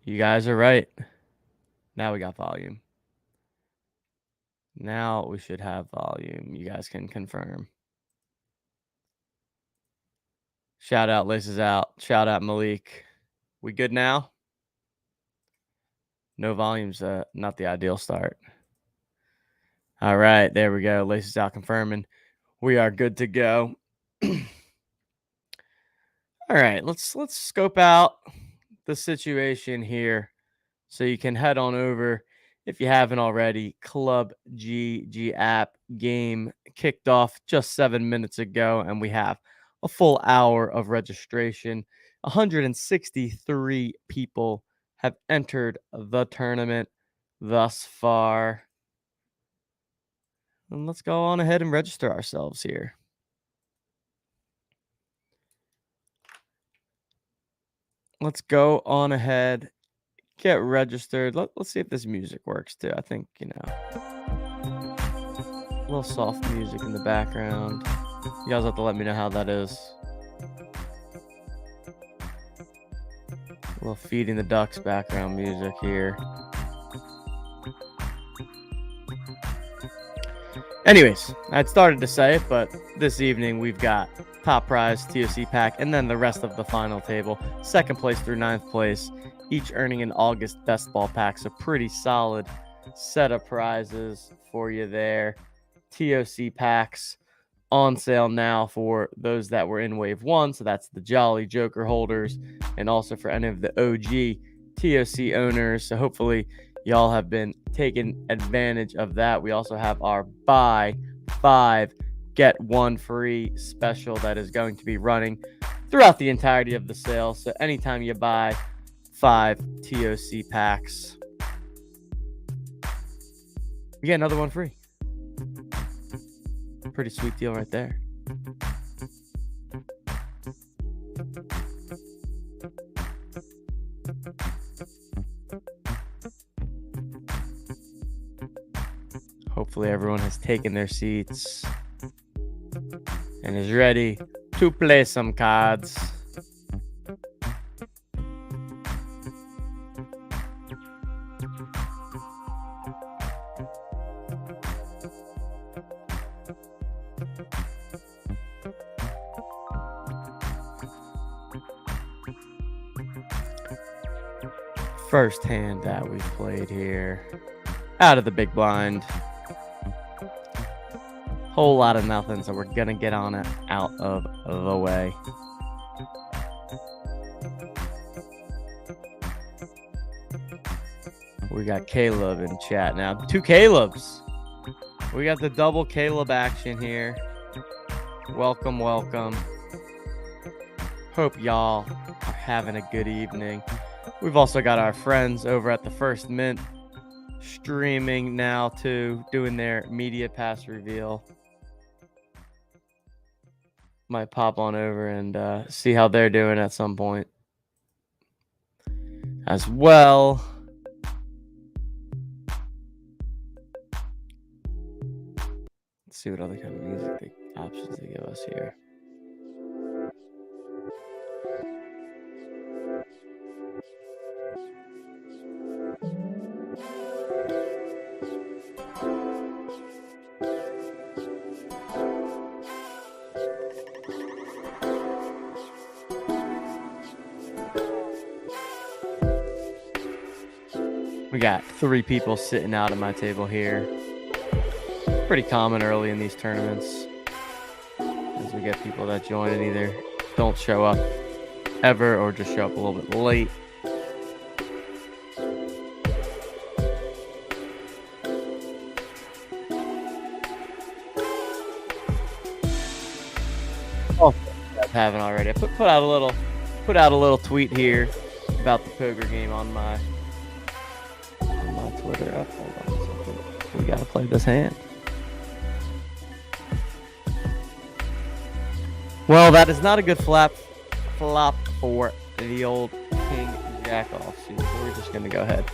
You guys are right. Now we got volume. Now we should have volume. You guys can confirm. Shout out Laces Out. Shout out Malik. We good now? No volume's not the ideal start. All right, there we go. Laces Out confirming. We are good to go. All right, let's scope out the situation here so you can head on over, if you haven't already. Club GG app game kicked off just 7 minutes ago, and we have a full hour of registration. 163 people have entered the tournament thus far. And let's go on ahead and register ourselves here. Let's go on ahead, get registered. Let's see if this music works too. I think, a little soft music in the background. You guys have to let me know how that is. A little Feeding the Ducks background music here. Anyways, I'd started to say it, but this evening we've got top prize, TOC Pack, and then the rest of the final table. 2nd place through 9th place, each earning an August best ball pack. So pretty solid set of prizes for you there. TOC packs on sale now for those that were in Wave 1. So that's the Jolly Joker holders, and also for any of the OG TOC owners. So hopefully y'all have been taking advantage of that. We also have our buy 5, get 1 free special that is going to be running throughout the entirety of the sale. So anytime you buy 5 TOC packs, you get another one free. Pretty sweet deal right there. Hopefully everyone has taken their seats and is ready to play some cards. First hand that we've played here, out of the big blind. Whole lot of nothing, so we're gonna get on it out of the way. We got Caleb in chat now. 2 Calebs. We got the double Caleb action here. Welcome, welcome. Hope y'all are having a good evening. We've also got our friends over at the First Mint streaming now too, doing their media pass reveal. Might pop on over and see how they're doing at some point as well. Let's see what other kind of music options they give us here. We got 3 people sitting out at my table here. Pretty common early in these tournaments, as we get people that join and either don't show up ever or just show up a little bit late. Oh, I haven't already. I put out a little tweet here about the poker game on my Twitter. Oh, hold on a second. We gotta play this hand. Well, that is not a good flop for the old King Jack offsuit. So we're just gonna go ahead,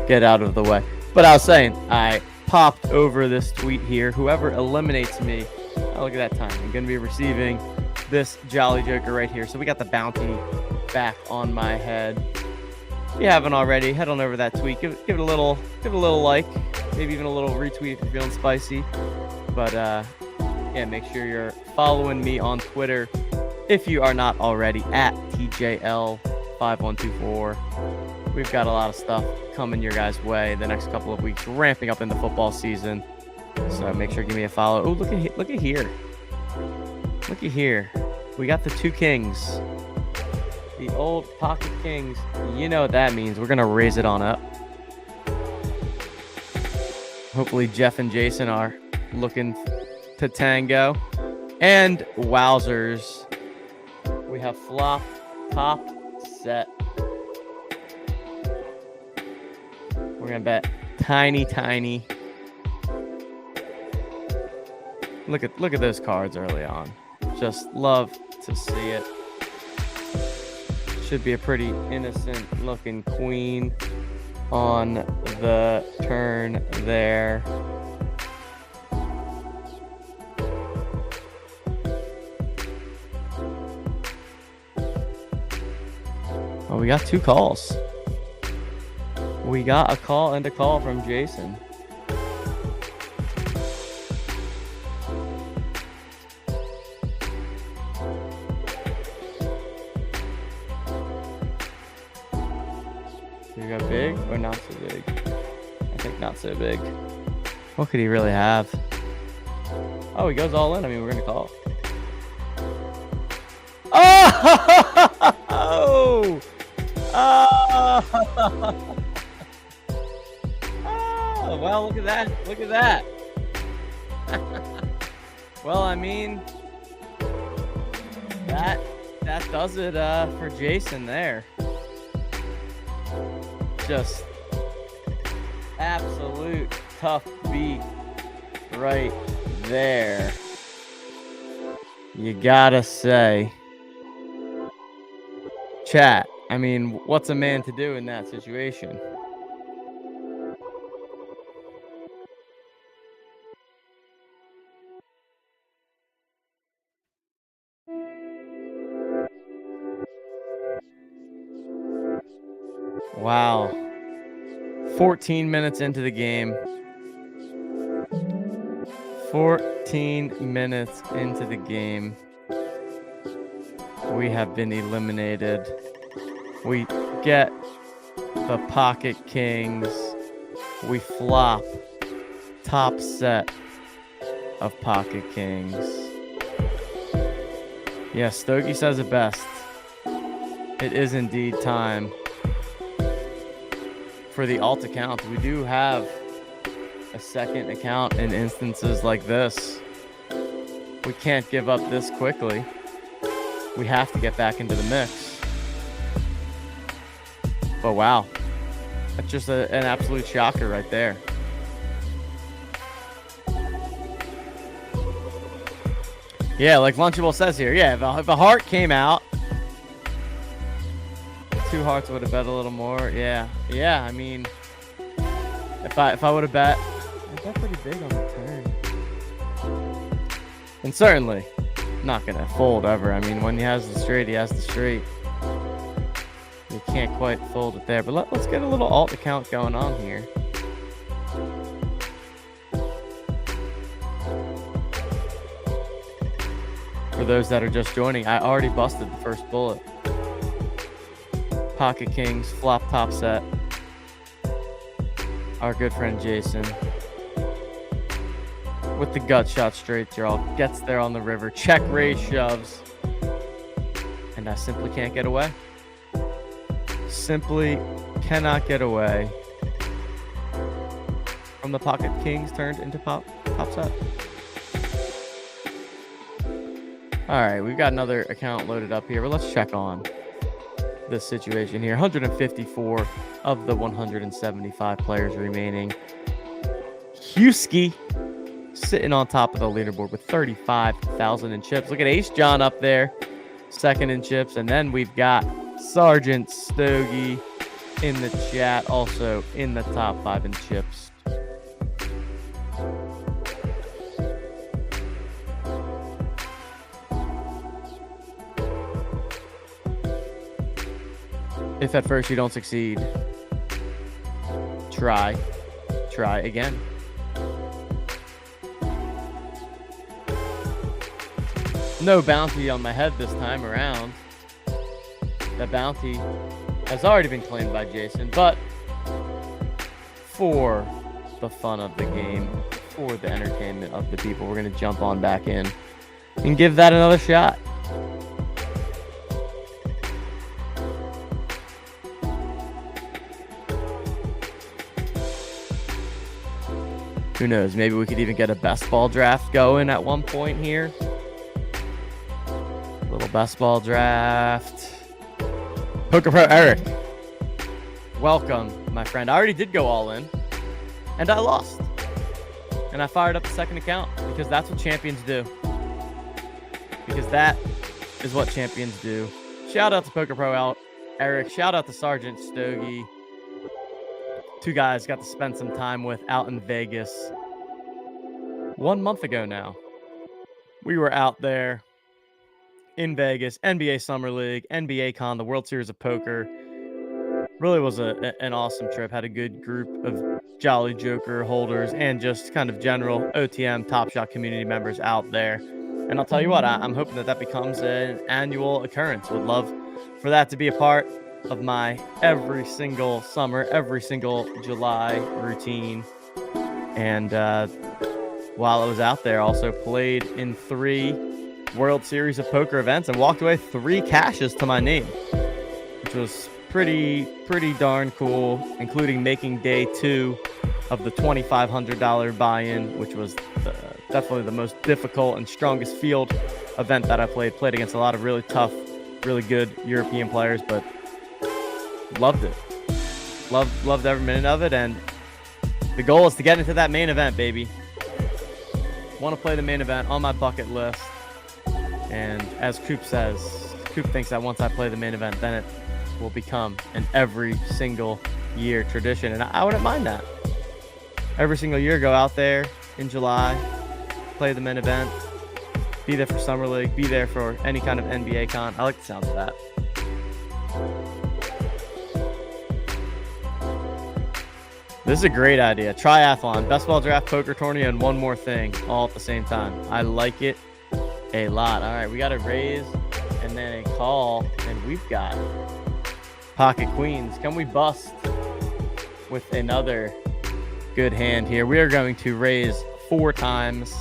get out of the way. But I was saying, I popped over this tweet here. Whoever eliminates me, oh, look at that time. I'm gonna be receiving this Jolly Joker right here. So we got the bounty back on my head. If you haven't already, head on over that tweet. Give it a little like, maybe even a little retweet if you're feeling spicy. But yeah, make sure you're following me on Twitter if you are not already at TJL5124. We've got a lot of stuff coming your guys' way the next couple of weeks, ramping up in the football season. So make sure to give me a follow. Oh, look at here. Look at here. We got the 2 kings. The old pocket kings. You know what that means. We're going to raise it on up. Hopefully Jeff and Jason are looking to tango. And wowzers. We have flop, top, set. We're going to bet tiny. Look at those cards early on. Just love to see it. Should be a pretty innocent looking queen on the turn there. Oh, we got 2 calls. We got a call and a call from Jason. We got big or not so big? I think not so big. What could he really have? Oh, he goes all in. I mean, we're going to call. Oh! Oh! Oh, well, look at that. Look at that. Well, I mean, that does it for Jason there. Just absolute tough beat right there. You gotta say. Chat, I mean, what's a man to do in that situation? Wow. 14 minutes into the game. 14 minutes into the game. We have been eliminated. We get the pocket kings. We flop top set of pocket kings. Yeah, Stogie says it best. It is indeed time for the alt account. We do have a second account in instances like this. We can't give up this quickly. We have to get back into the mix. But wow, that's just an absolute shocker right there. Yeah, like Lunchable says here. Yeah, if a heart came out, 2 hearts would have bet a little more. Yeah. I mean, if I would have bet, I bet pretty big on the turn. And certainly not going to fold ever. I mean, when he has the straight, he has the straight. You can't quite fold it there. But let's get a little alt account going on here. For those that are just joining, I already busted the first bullet. Pocket kings, flop top set. Our good friend Jason, with the gut shot straight draw, gets there on the river, check raise shoves, and I simply can't get away. Simply cannot get away from the pocket kings turned into top set. All right, we've got another account loaded up here, but let's check on this situation here. 154 of the 175 players remaining. Husky sitting on top of the leaderboard with 35,000 in chips. Look at Ace John up there, second in chips. And then we've got Sergeant Stogie in the chat, also in the top 5 in chips. If at first you don't succeed, try again. No bounty on my head this time around. The bounty has already been claimed by Jason, but for the fun of the game, for the entertainment of the people, we're going to jump on back in and give that another shot. Who knows? Maybe we could even get a best ball draft going at one point here. Little best ball draft. Poker Pro Eric, welcome, my friend. I already did go all in, and I lost. And I fired up the second account because that's what champions do. Because that is what champions do. Shout out to Poker Pro Eric. Shout out to Sergeant Stogie. Two guys got to spend some time with out in Vegas 1 month ago now. We were out there in Vegas, NBA Summer League, NBA Con, the World Series of Poker. Really was an awesome trip. Had a good group of Jolly Joker holders and just kind of general OTM Top Shot community members out there. And I'll tell you what, I'm hoping that becomes an annual occurrence. Would love for that to be a part of my every single summer, every single July routine. And while I was out there, also played in 3 World Series of Poker events and walked away 3 cashes to my name, which was pretty darn cool, including making day 2 of the $2,500 buy-in, which was definitely the most difficult and strongest field event that I played against a lot of really tough, really good European players, but loved it. Loved every minute of it. And the goal is to get into that main event, baby. Want to play the main event on my bucket list. And as Coop says, Coop thinks that once I play the main event, then it will become an every single year tradition. And I wouldn't mind that. Every single year, go out there in July, play the main event, be there for Summer League, be there for any kind of NBA con. I like the sound of that. This is a great idea. Triathlon, best ball draft, poker tourney, and one more thing all at the same time. I like it a lot. All right, we got a raise and then a call, and we've got pocket queens. Can we bust with another good hand here? We are going to raise 4 times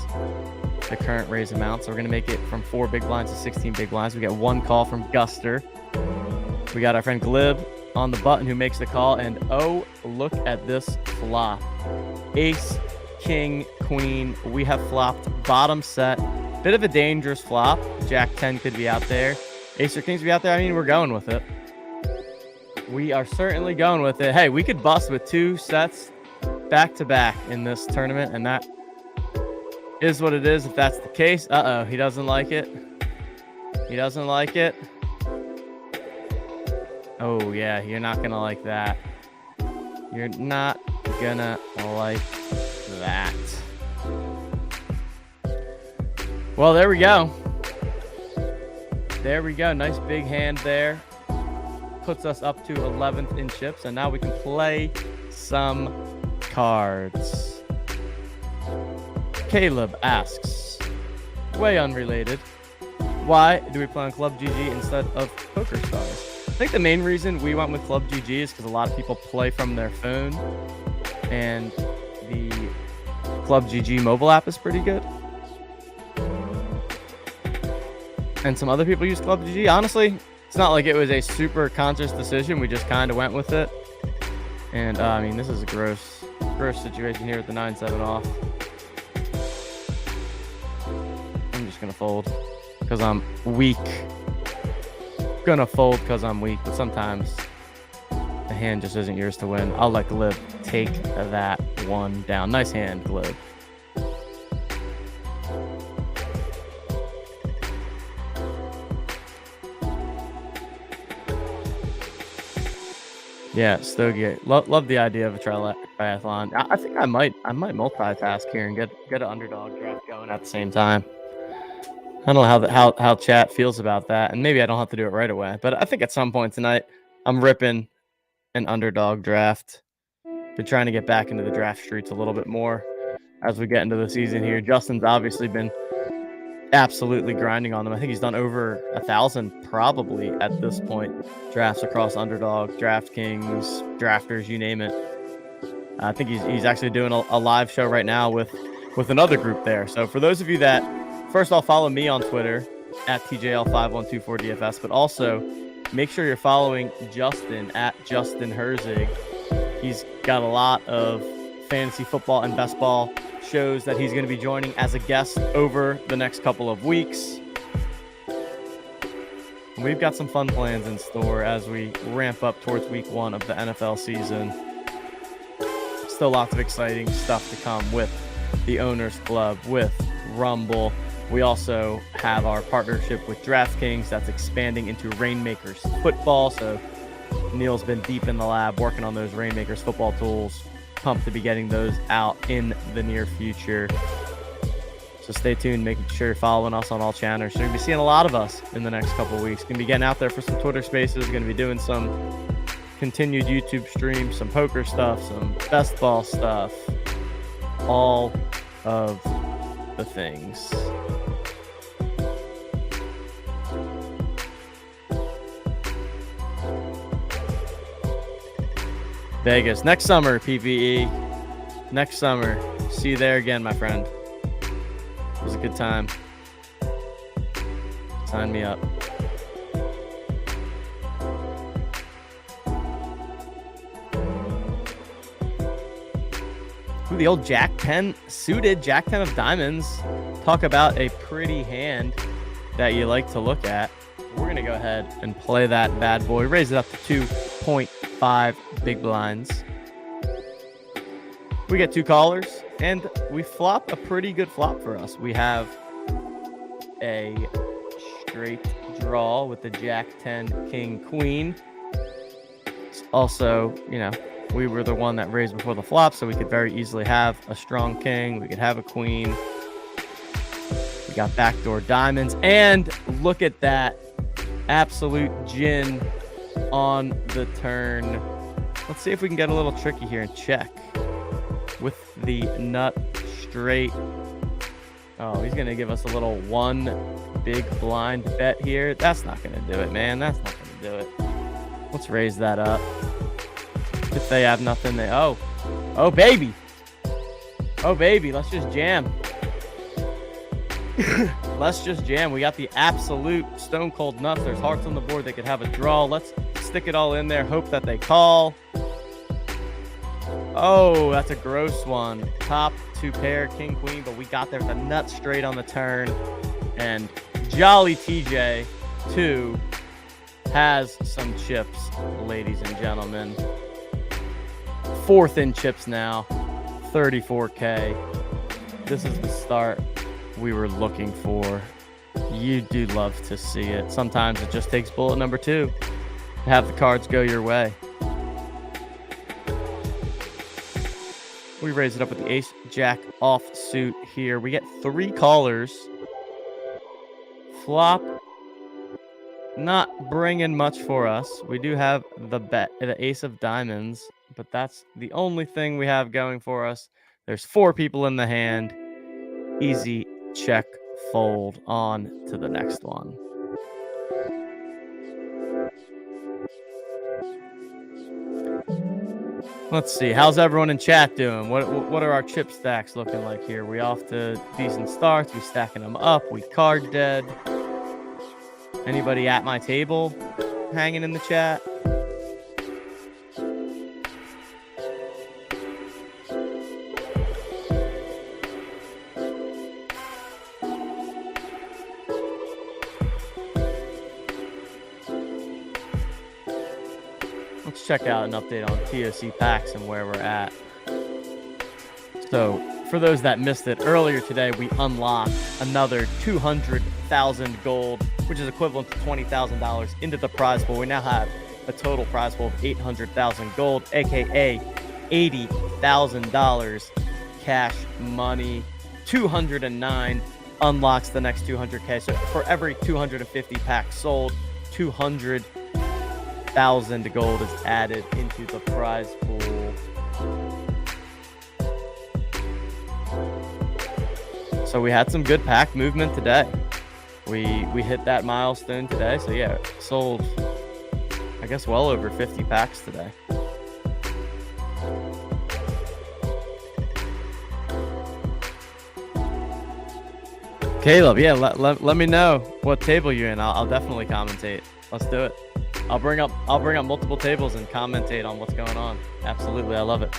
the current raise amount. So we're going to make it from 4 big blinds to 16 big blinds. We got 1 call from Guster. We got our friend Glib on the button who makes the call, and oh, look at this flop. Ace, king, queen. We have flopped bottom set. Bit of a dangerous flop. Jack 10 could be out there. Ace or kings be out there. I mean, we're going with it. We are certainly going with it. Hey, we could bust with 2 sets back to back in this tournament, and that is what it is if that's the case. Uh-oh, he doesn't like it. He doesn't like it. Oh, yeah, you're not going to like that. You're not going to like that. Well, there we go. There we go. Nice big hand there. Puts us up to 11th in chips, and now we can play some cards. Caleb asks, way unrelated, why do we play on Club GG instead of Poker Stars? I think the main reason we went with Club GG is because a lot of people play from their phone, and the Club GG mobile app is pretty good. And some other people use Club GG. Honestly, it's not like it was a super conscious decision. We just kind of went with it. And I mean, this is a gross situation here with the 9-7 off. I'm just gonna fold because I'm weak. Gonna fold because I'm weak, but sometimes the hand just isn't yours to win. I'll let Glib take that one down. Nice hand, Glib. Yeah, Stogie. Love the idea of a triathlon. I think I might multitask here and get an underdog draft going at the same time. I don't know how chat feels about that, and maybe I don't have to do it right away. But I think at some point tonight, I'm ripping an underdog draft. Been trying to get back into the draft streets a little bit more as we get into the season here. Justin's obviously been absolutely grinding on them. I think he's done over 1,000 probably at this point. Drafts across Underdog, DraftKings, Drafters, you name it. I think he's actually doing a live show right now with another group there. So for those of you that, first off, follow me on Twitter at TJL5124DFS, but also make sure you're following Justin at Justin Herzig. He's got a lot of fantasy football and best ball shows that he's going to be joining as a guest over the next couple of weeks. We've got some fun plans in store as we ramp up towards week 1 of the NFL season. Still lots of exciting stuff to come with the Owners Club, with Rumble. We also have our partnership with DraftKings that's expanding into Rainmakers football. So Neil's been deep in the lab working on those Rainmakers football tools. Pumped to be getting those out in the near future. So stay tuned, making sure you're following us on all channels. You're going to be seeing a lot of us in the next couple of weeks. Going to be getting out there for some Twitter spaces. Going to be doing some continued YouTube streams, some poker stuff, some best ball stuff. All of the things. Vegas next summer, PvE next summer. See you there again, my friend. It was a good time. Sign me up. Ooh, the old Jack 10 suited, Jack 10 of diamonds. Talk about a pretty hand that you like to look at. We're going to go ahead and play that bad boy. Raise it up to 2.5 big blinds. We get 2 callers, and we flop a pretty good flop for us. We have a straight draw with the Jack 10, King, Queen. It's also, you know, we were the one that raised before the flop, so we could very easily have a strong king. We could have a queen. We got backdoor diamonds, and look at that. Absolute gin on the turn. Let's see if we can get a little tricky here and check with the nut straight. Oh, he's going to give us a little 1 big blind bet here. That's not going to do it, man. That's not going to do it. Let's raise that up. If they have nothing, they... Oh, baby. Oh, baby. Let's just jam. Let's just jam. We got the absolute stone cold nuts. There's hearts on the board. They could have a draw. Let's stick it all in there. Hope that they call. Oh, that's a gross one. Top 2 pair, king, queen, but we got there with a nut straight on the turn. And Jolly TJ 2 has some chips, ladies and gentlemen. 4th in chips now, 34K. This is the start we were looking for. You do love to see it. Sometimes it just takes bullet number 2 to have the cards go your way. We raise it up with the ace jack offsuit here. We get 3 callers Flop, not bringing much for us. We do have the ace of diamonds, but that's the only thing we have going for us. There's 4 people in the hand. Easy check, fold, on to the next one. Let's see. How's everyone in chat doing? What are our chip stacks looking like here? We off to decent starts. We stacking them up. We card dead. Anybody at my table hanging in the chat? Let's check out an update on TOC Packs and where we're at. So, for those that missed it, earlier today we unlocked another 200,000 gold, which is equivalent to $20,000 into the prize pool. We now have a total prize pool of 800,000 gold, aka $80,000 cash money. 209 unlocks the next 200K. So for every 250 packs sold, 200,000 gold is added into the prize pool. So we had some good pack movement today. We hit that milestone today. So yeah, sold, I guess, well over 50 packs today. Caleb, yeah, let me know what table you're in. I'll definitely commentate. Let's do it. I'll bring up multiple tables and commentate on what's going on. Absolutely, I love it.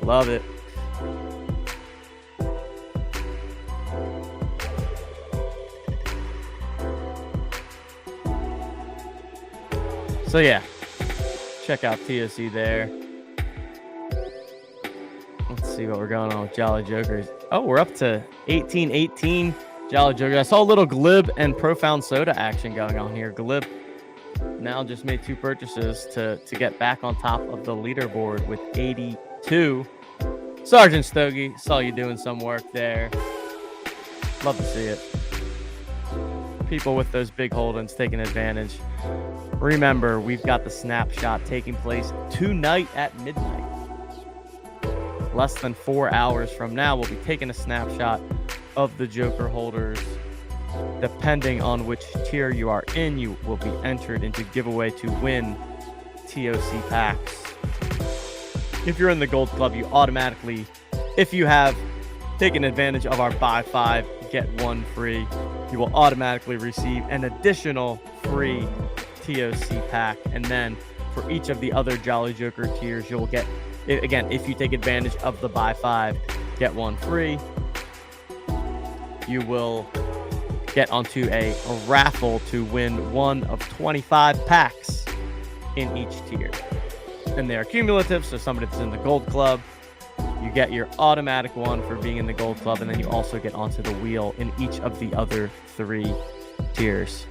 Love it. So yeah, check out TOC there. Let's see what we're going on with Jolly Jokers. Oh, we're up to 18-18 Jolly Jokers. I saw a little Glib and Profound Soda action going on here. Glib now just made 2 purchases to get back on top of the leaderboard with 82. Sergeant Stogie, saw you doing some work there. Love to see it. People with those big holdings taking advantage. Remember, we've got the snapshot taking place tonight at midnight. Less than 4 hours from now, we'll be taking a snapshot of the Joker holders. Depending on which tier you are in, you will be entered into giveaway to win TOC packs. If you're in the Gold Club, you automatically, if you have taken advantage of our buy 5, get 1 free, you will automatically receive an additional free TOC pack. And then for each of the other Jolly Joker tiers, you'll get, again, if you take advantage of the buy 5, get 1 free, you will get onto a raffle to win 1 of 25 packs in each tier. And they are cumulative, so somebody that's in the Gold Club, you get your automatic 1 for being in the Gold Club, and then you also get onto the wheel in each of the other 3 tiers.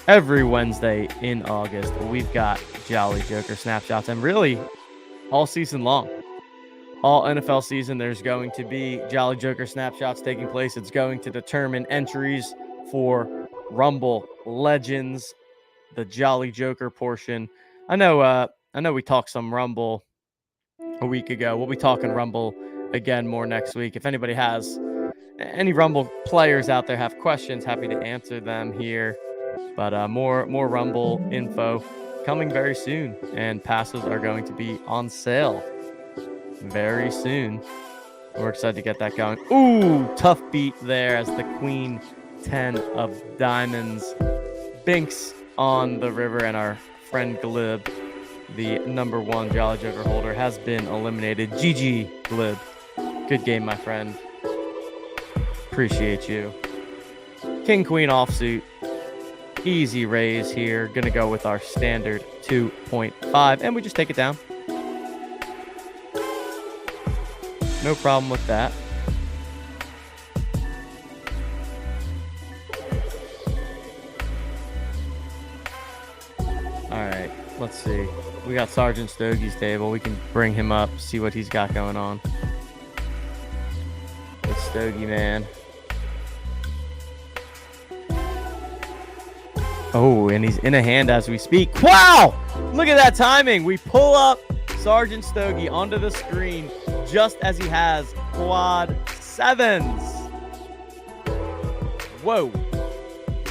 Every Wednesday in August, we've got Jolly Joker snapshots, and really all season long. All NFL season, there's going to be Jolly Joker snapshots taking place. It's going to determine entries for Rumble Legends, the Jolly Joker portion. I know we talked some Rumble a week ago. We'll be talking Rumble again more next week. If anybody has any Rumble players out there have questions, happy to answer them here. But more Rumble info coming very soon, and passes are going to be on sale very soon. We're excited to get that going. Ooh, tough beat there as the Queen 10 of Diamonds binks on the river, and our friend Glib, the number 1 Jolly Joker holder, has been eliminated. GG, Glib. Good game, my friend. Appreciate you. King Queen offsuit. Easy raise here. Gonna go with our standard 2.5, and we just take it down. No problem with that. All right. Let's see. We got Sergeant Stogie's table. We can bring him up, see what he's got going on. The Stogie man. Oh, and he's in a hand as we speak. Wow! Look at that timing. We pull up Sergeant Stogie onto the screen just as he has quad sevens. Whoa.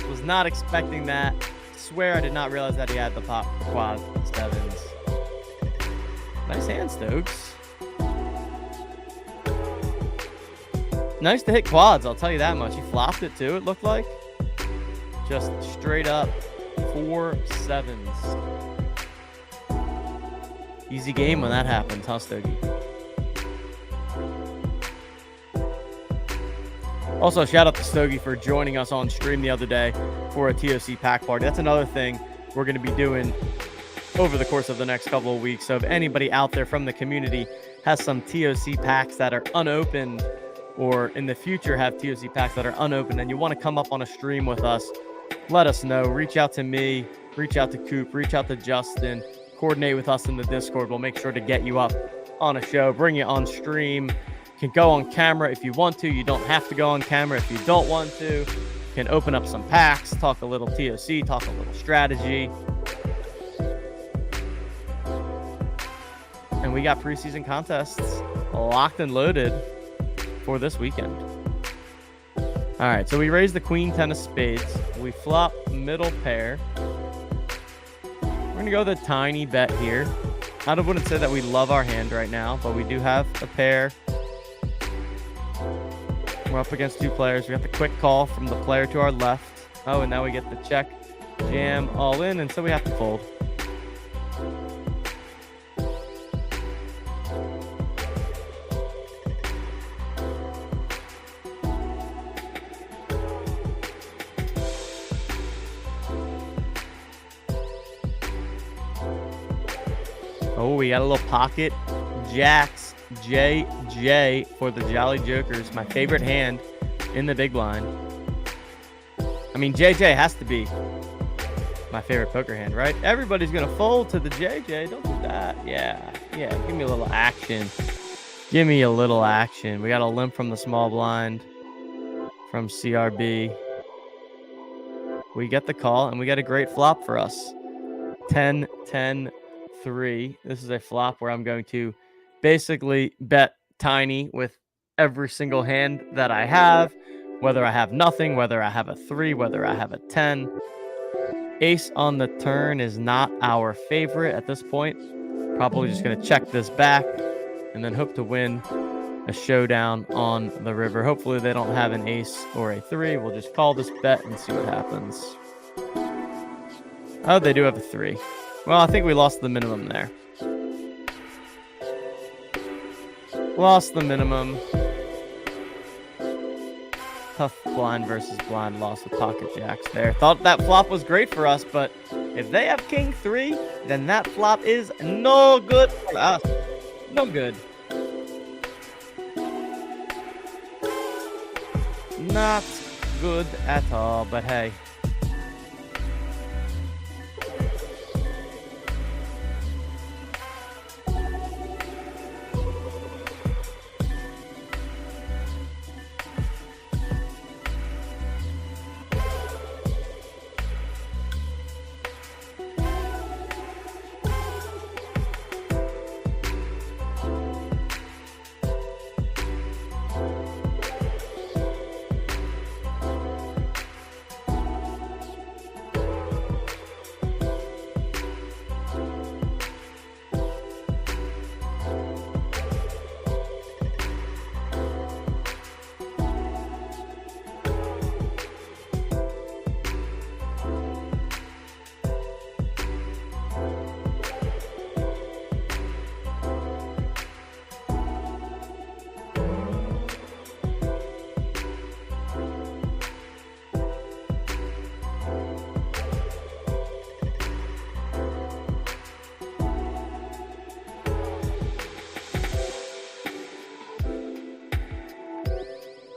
Was not expecting that. Swear I did not realize that he had the pop for quad sevens. Nice hand, Stokes. Nice to hit quads, I'll tell you that much. He flopped it too, it looked like. Just straight up 4 sevens. Easy game when that happens, huh, Stogie? Also, shout out to Stogie for joining us on stream the other day for a TOC pack party. That's another thing we're going to be doing over the course of the next couple of weeks. So if anybody out there from the community has some TOC packs that are unopened, or in the future have TOC packs that are unopened, and you want to come up on a stream with us, let us know. Reach out to me, reach out to Coop, reach out to Justin, coordinate with us in the Discord. We'll make sure to get you up on a show, bring you on stream. You can go on camera if you want to. You don't have to go on camera if you don't want to. You can open up some packs, talk a little TOC, talk a little strategy. And we got preseason contests locked and loaded for this weekend. All right, so we raise the queen 10 of spades. We flop middle pair. We're gonna go the tiny bet here. I wouldn't say that we love our hand right now, but we do have a pair. We're up against 2 players. We got the quick call from the player to our left. Oh, and now we get the check, jam, all in, and so we have to fold. Oh, we got a little pocket jacks JJ for the Jolly Jokers. My favorite hand in the big blind. I mean, JJ has to be my favorite poker hand, right? Everybody's going to fold to the JJ. Don't do that. Yeah. Give me a little action. Give me a little action. We got a limp from the small blind from CRB. We get the call, and we got a great flop for us. 10-10. 3. This is a flop where I'm going to basically bet tiny with every single hand that I have, whether I have nothing, whether I have a 3, whether I have a 10. Ace on the turn is not our favorite at this point. Probably just going to check this back and then hope to win a showdown on the river. Hopefully they don't have an ace or a 3. We'll just call this bet and see what happens. Oh, they do have a 3. Well, I think we lost the minimum there. Lost the minimum. Tough blind versus blind loss with pocket jacks there. Thought that flop was great for us, but if they have king 3, then that flop is no good for us. No good. Not good at all, but hey.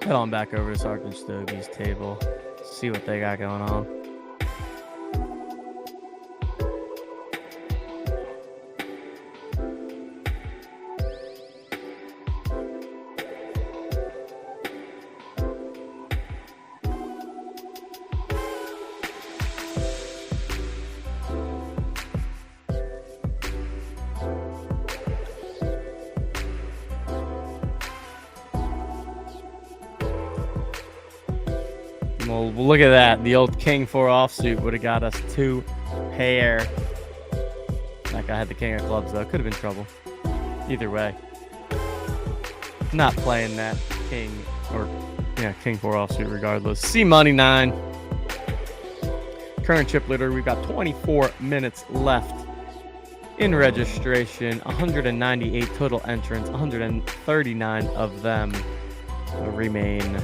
Head on back over to Sergeant Stogie's table, see what they got going on. Well, look at that. The old king 4 offsuit would have got us 2 pair. That guy had the king of clubs, though. Could have been trouble. Either way. Not playing that king or, yeah, king 4 offsuit regardless. C money 9. Current chip leader. We've got 24 minutes left in registration. 198 total entrants. 139 of them remain.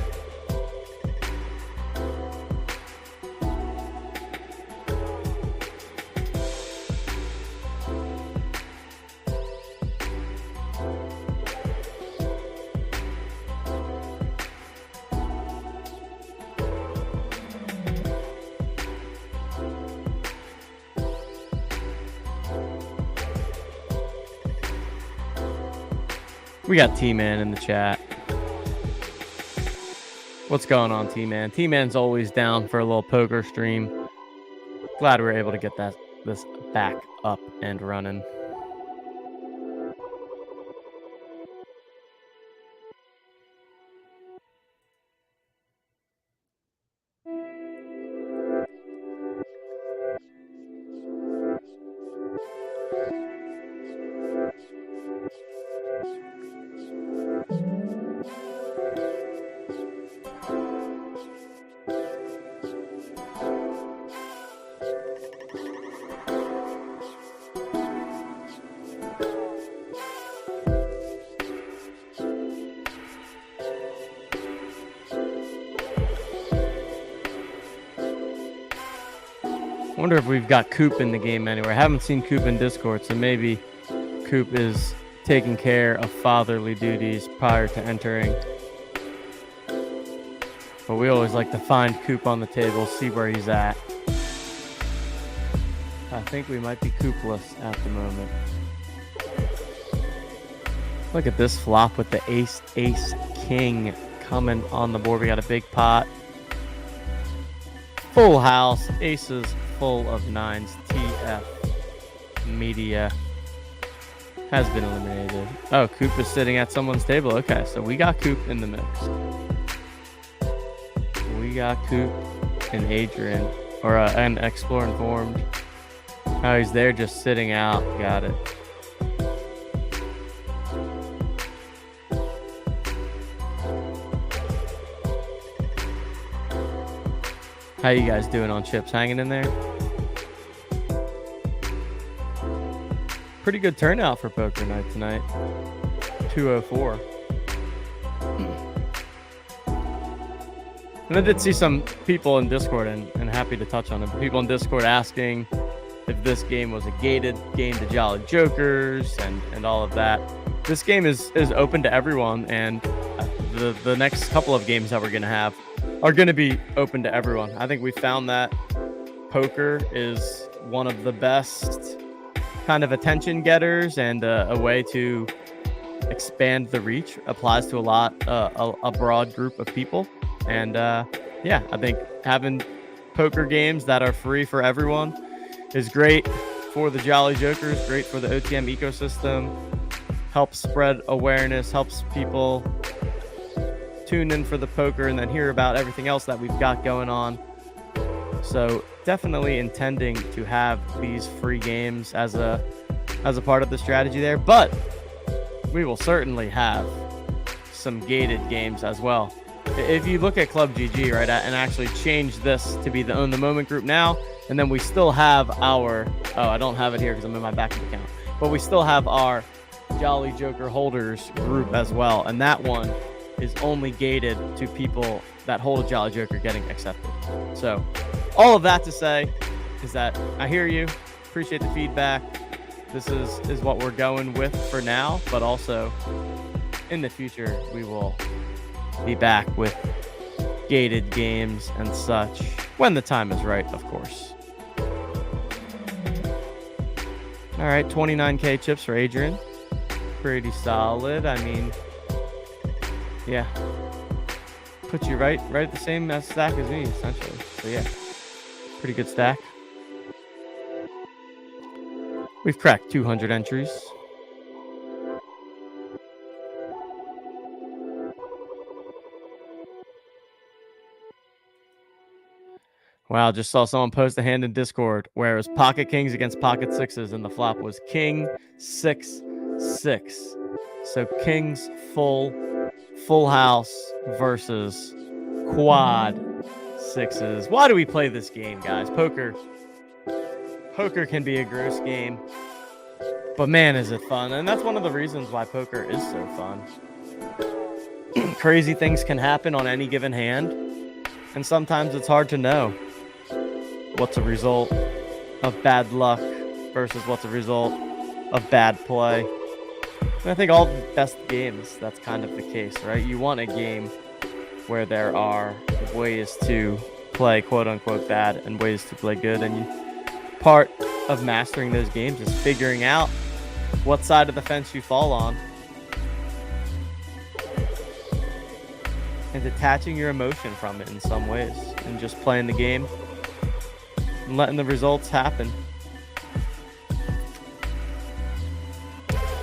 We got T-Man in the chat. What's going on, T-Man? T-Man's always down for a little poker stream. Glad we were able to get this back up and running. Wonder if we've got Coop in the game anywhere. I haven't seen Coop in Discord, so maybe Coop is taking care of fatherly duties prior to entering. But we always like to find Coop on the table, see where he's at. I think we might be Coopless at the moment. Look at this flop with the ace, king coming on the board. We got a big pot. Full house, aces full of 9s. TF Media has been eliminated. Oh, Coop is sitting at someone's table. Okay, so we got Coop in the mix. We got Coop and Adrian, or and Explore Informed. Oh, he's there just sitting out. Got it. How you guys doing on chips? Hanging in there? Pretty good turnout for poker night tonight. 204. And I did see some people in Discord, and happy to touch on it, but people in Discord asking if this game was a gated game to Jolly Jokers and all of that. This game is open to everyone, and the next couple of games that we're going to have are going to be open to everyone. I think we found that poker is one of the best kind of attention getters, and a way to expand the reach. Applies to a broad group of people. And yeah, I think having poker games that are free for everyone is great for the Jolly Jokers, great for the OTM ecosystem, helps spread awareness, helps people tune in for the poker and then hear about everything else that we've got going on. So definitely intending to have these free games as a part of the strategy there, but we will certainly have some gated games as well. If you look at Club GG, right, and actually change this to be the Own the Moment group now, and then we still have our, I don't have it here because I'm in my backup account, but we still have our Jolly Joker holders group as well, and that one is only gated to people that hold a Jolly Joker getting accepted. So all of that to say is that I hear you, appreciate the feedback. This is what we're going with for now, but also in the future we will be back with gated games and such when the time is right, of course. All right, 29K chips for Adrian. Pretty solid. I mean, yeah, put you right at the same stack as me, essentially. So yeah, pretty good stack. We've cracked 200 entries. Wow, just saw someone post a hand in Discord where it was pocket kings against pocket sixes, and the flop was king 6-6. So kings full house versus quad sixes. Why do we play this game, guys? Poker can be a gross game, but man, is it fun. And that's one of the reasons why poker is so fun. Crazy things can happen on any given hand, and sometimes it's hard to know what's a result of bad luck versus what's a result of bad play. And I think all the best games, that's kind of the case, right? You want a game where there are ways to play quote-unquote bad and ways to play good, and part of mastering those games is figuring out what side of the fence you fall on and detaching your emotion from it in some ways and just playing the game and letting the results happen.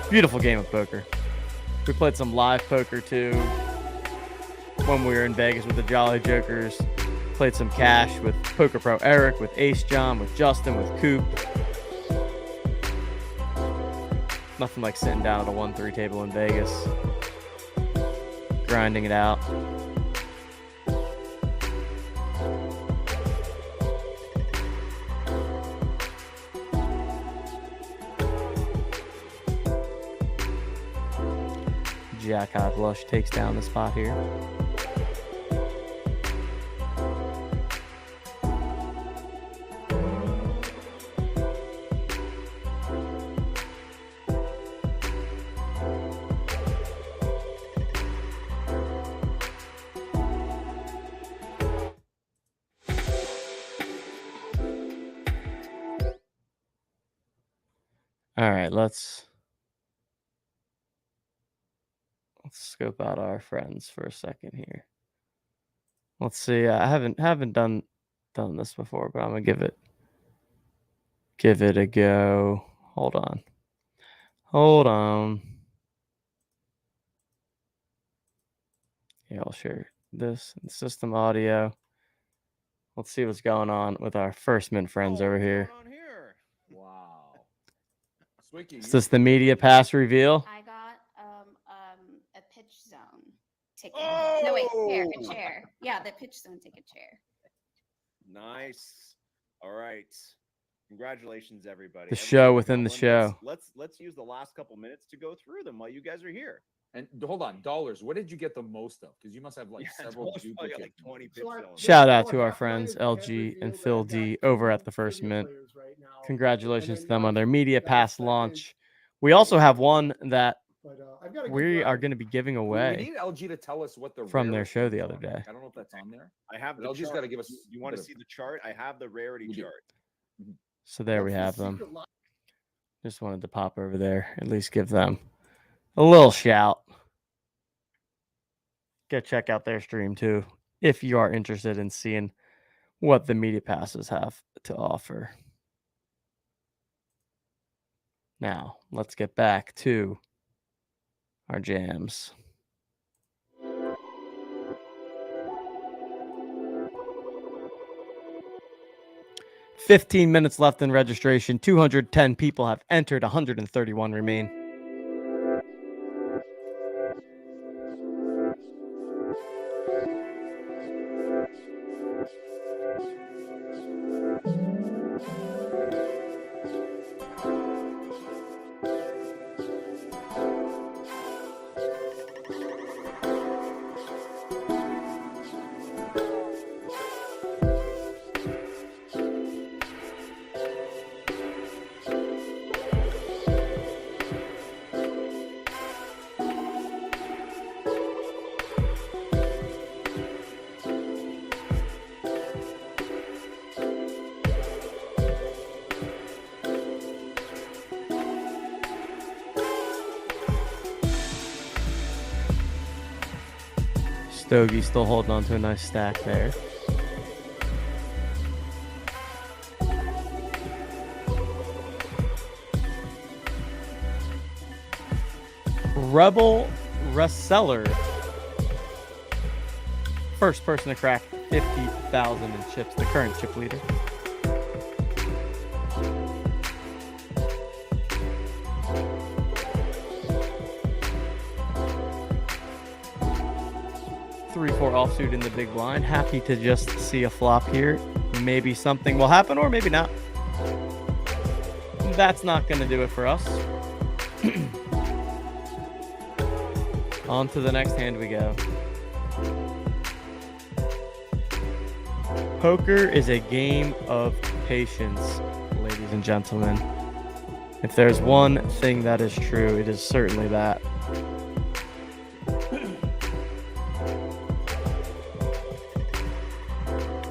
Beautiful game of poker. We played some live poker too when we were in Vegas with the Jolly Jokers. Played some cash with Poker Pro Eric, with Ace John, with Justin, with Coop. Nothing like sitting down at a 1-3 table in Vegas, grinding it out. Jack High Flush takes down the spot here. All right, let's scope out our friends for a second here. Let's see. I haven't done this before, but I'm gonna give it a go. Hold on. Yeah, I'll share this and system audio. Let's see what's going on with our first mint friends over here. Wow. Swicky, Is this the media pass reveal? I got a pitch zone ticket. Oh! No, wait, a chair. Yeah, the pitch zone ticket chair. Nice. All right. Congratulations, everybody. The show within the show. Let's use the last couple minutes to go through them while you guys are here. And hold on, dollars. What did you get the most of? Because you must have like several duplicates. Like 20 pitch zones. Shout out to our friends LG and Phil D over at the First Mint. Congratulations to them on their media pass launch. We also have one that we are going to be giving away. We need LG to tell us what the from their show the other day. I don't know if that's on there. I have. LG's got to give us. You want to see the chart? I have the rarity chart. So there we have them. Just wanted to pop over there, at least give them a little shout. Go check out their stream too if you are interested in seeing what the media passes have to offer. Now, let's get back to our jams. $15 left in registration. 210 people have entered. 131 remain. Stogie still holding on to a nice stack there. Rebel Reseller. First person to crack 50,000 in chips, the current chip leader. Three, four offsuit in the big blind. Happy to just see a flop here. Maybe something will happen or maybe not. That's not going to do it for us. On to the next hand we go. Poker is a game of patience, ladies and gentlemen. If there's one thing that is true, it is certainly that.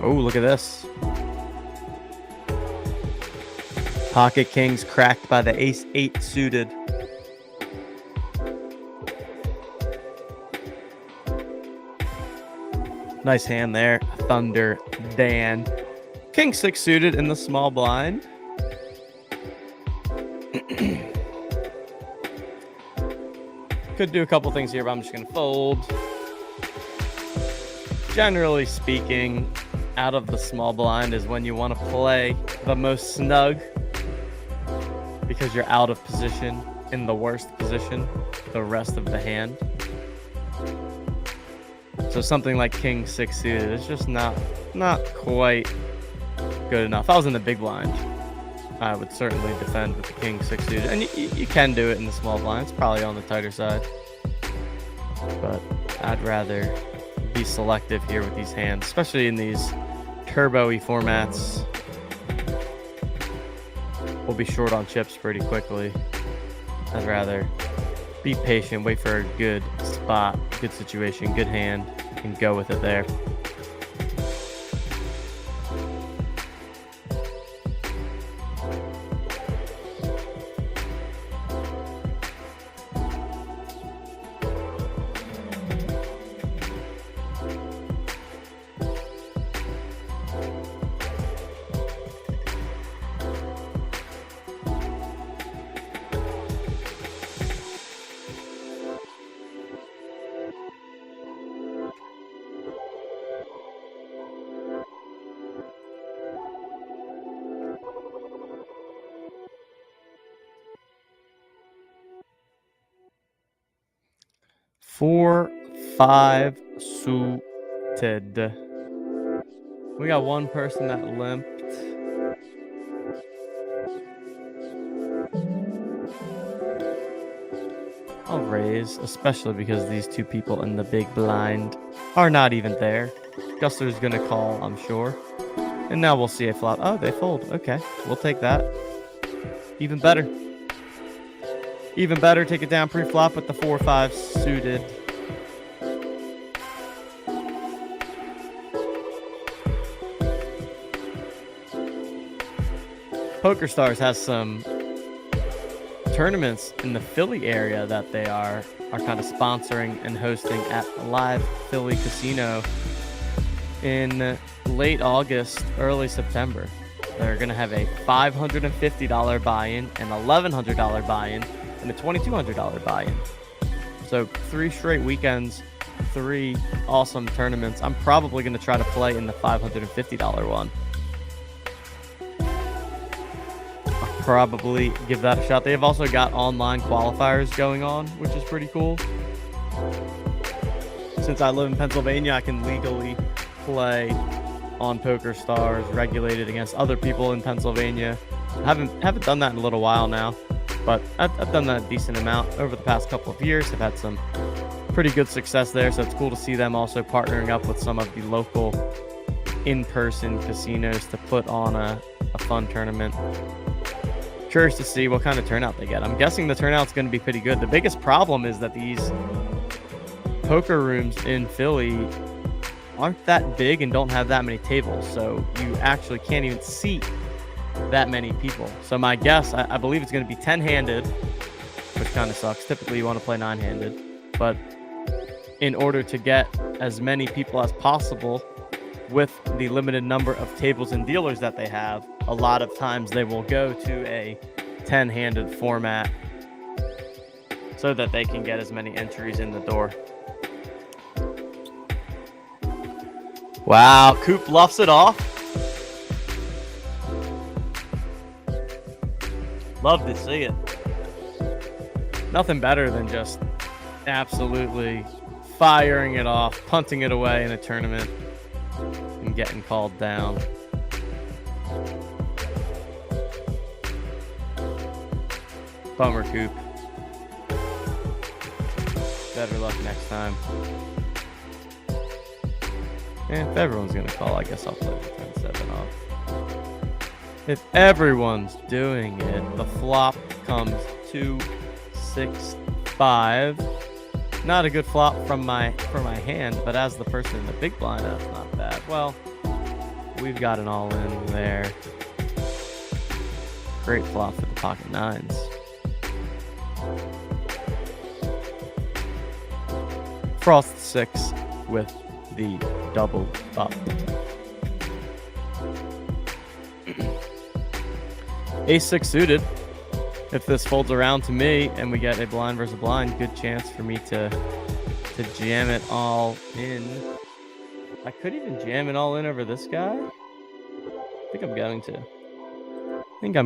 Oh, look at this. Pocket kings cracked by the ace-8 suited. Nice hand there. Thunder Dan. King 6 suited in the small blind. Could do a couple things here, but I'm just going to fold. Generally speaking, out of the small blind is when you want to play the most snug because you're out of position in the worst position the rest of the hand. So something like King 6 suited is just not quite good enough. If I was in the big blind, I would certainly defend with the King 6 suited. And you can do it in the small blind. It's probably on the tighter side. But I'd rather be selective here with these hands, especially in these turbo-y formats. We'll be short on chips pretty quickly. I'd rather be patient, wait for a good spot, good situation, good hand, and go with it there. Four, 5 suited. We got one person that limped. I'll raise, especially because these two people in the big blind are not even there. Guster's gonna call, I'm sure. And now we'll see a flop. Oh, they fold. Okay, we'll take that. Even better. Even better, take it down pre-flop with the 4-5 suited. PokerStars has some tournaments in the Philly area that they are kind of sponsoring and hosting at Live Philly Casino in late August, early September. They're going to have a $550 buy-in, an $1,100 buy-in, and a $2,200 buy-in. So 3 straight weekends, 3 awesome tournaments. I'm probably going to try to play in the $550 one. I'll probably give that a shot. They've also got online qualifiers going on, which is pretty cool. Since I live in Pennsylvania, I can legally play on PokerStars, regulated against other people in Pennsylvania. I haven't done that in a little while now. But I've done that a decent amount over the past couple of years. I've had some pretty good success there, so it's cool to see them also partnering up with some of the local in-person casinos to put on a fun tournament. Curious to see what kind of turnout they get. I'm guessing the turnout's going to be pretty good. The biggest problem is that these poker rooms in Philly aren't that big and don't have that many tables, so you actually can't even seat that many people. So my guess, I believe it's going to be 10-handed, which kind of sucks. Typically you want to play 9-handed, but in order to get as many people as possible with the limited number of tables and dealers that they have, a lot of times they will go to a 10-handed format so that they can get as many entries in the door. Wow, Coop bluffs it off. Love to see it. Nothing better than just absolutely firing it off, punting it away in a tournament, and getting called down. Bummer, Coop. Better luck next time. And if everyone's going to call, I guess I'll play the 10-7 off. If everyone's doing it, the flop comes 2-6-5. Not a good flop for my hand, but as the person in the big blind, that's not bad. Well, we've got an all-in there. Great flop for the pocket nines. Frost 6 with the double up. Ace-6 suited. If this folds around to me and we get a blind versus blind, good chance for me to jam it all in. I could even jam it all in over this guy. I think I'm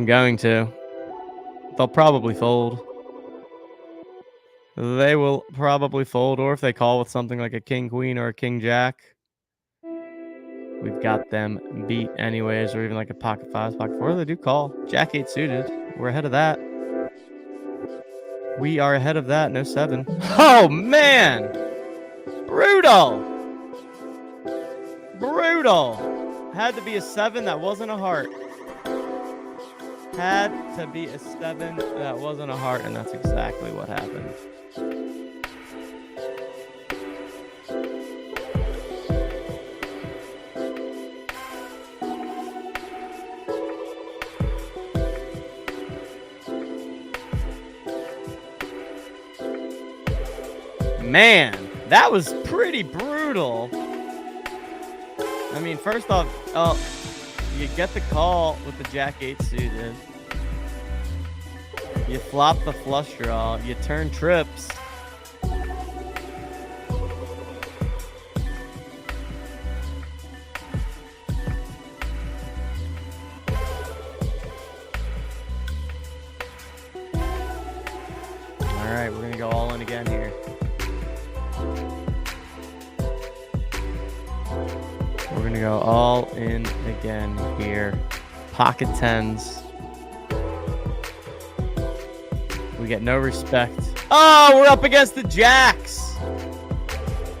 going to. They'll probably fold. They will probably fold, or if they call with something like a king queen or a king jack, we've got them beat anyways, or even like a pocket fives, pocket four. They do call. Jack 8 suited. We're ahead of that. We are ahead of that. No 7. Oh man, brutal. Had to be a 7. That wasn't a heart. Had to be a 7. That wasn't a heart, and that's exactly what happened. Man, that was pretty brutal. I mean, first off, you get the call with the Jack 8 suited. You flop the flush draw. You turn trips. All right, we're gonna go all in again here. We're gonna go all in again here. Pocket 10s. We get no respect. Oh, we're up against the jacks.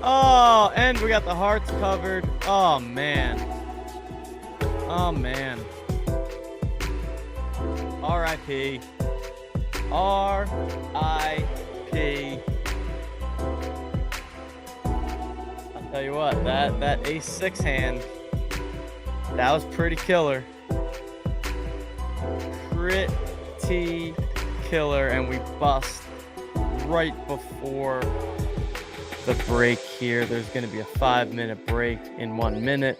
Oh, and we got the hearts covered. Oh, man. Oh, man. R.I.P. R.I.P. I'll tell you what, that ace-6 hand, that was pretty killer. Pretty killer, and we bust right before the break here. There's going to be a 5-minute break in 1 minute.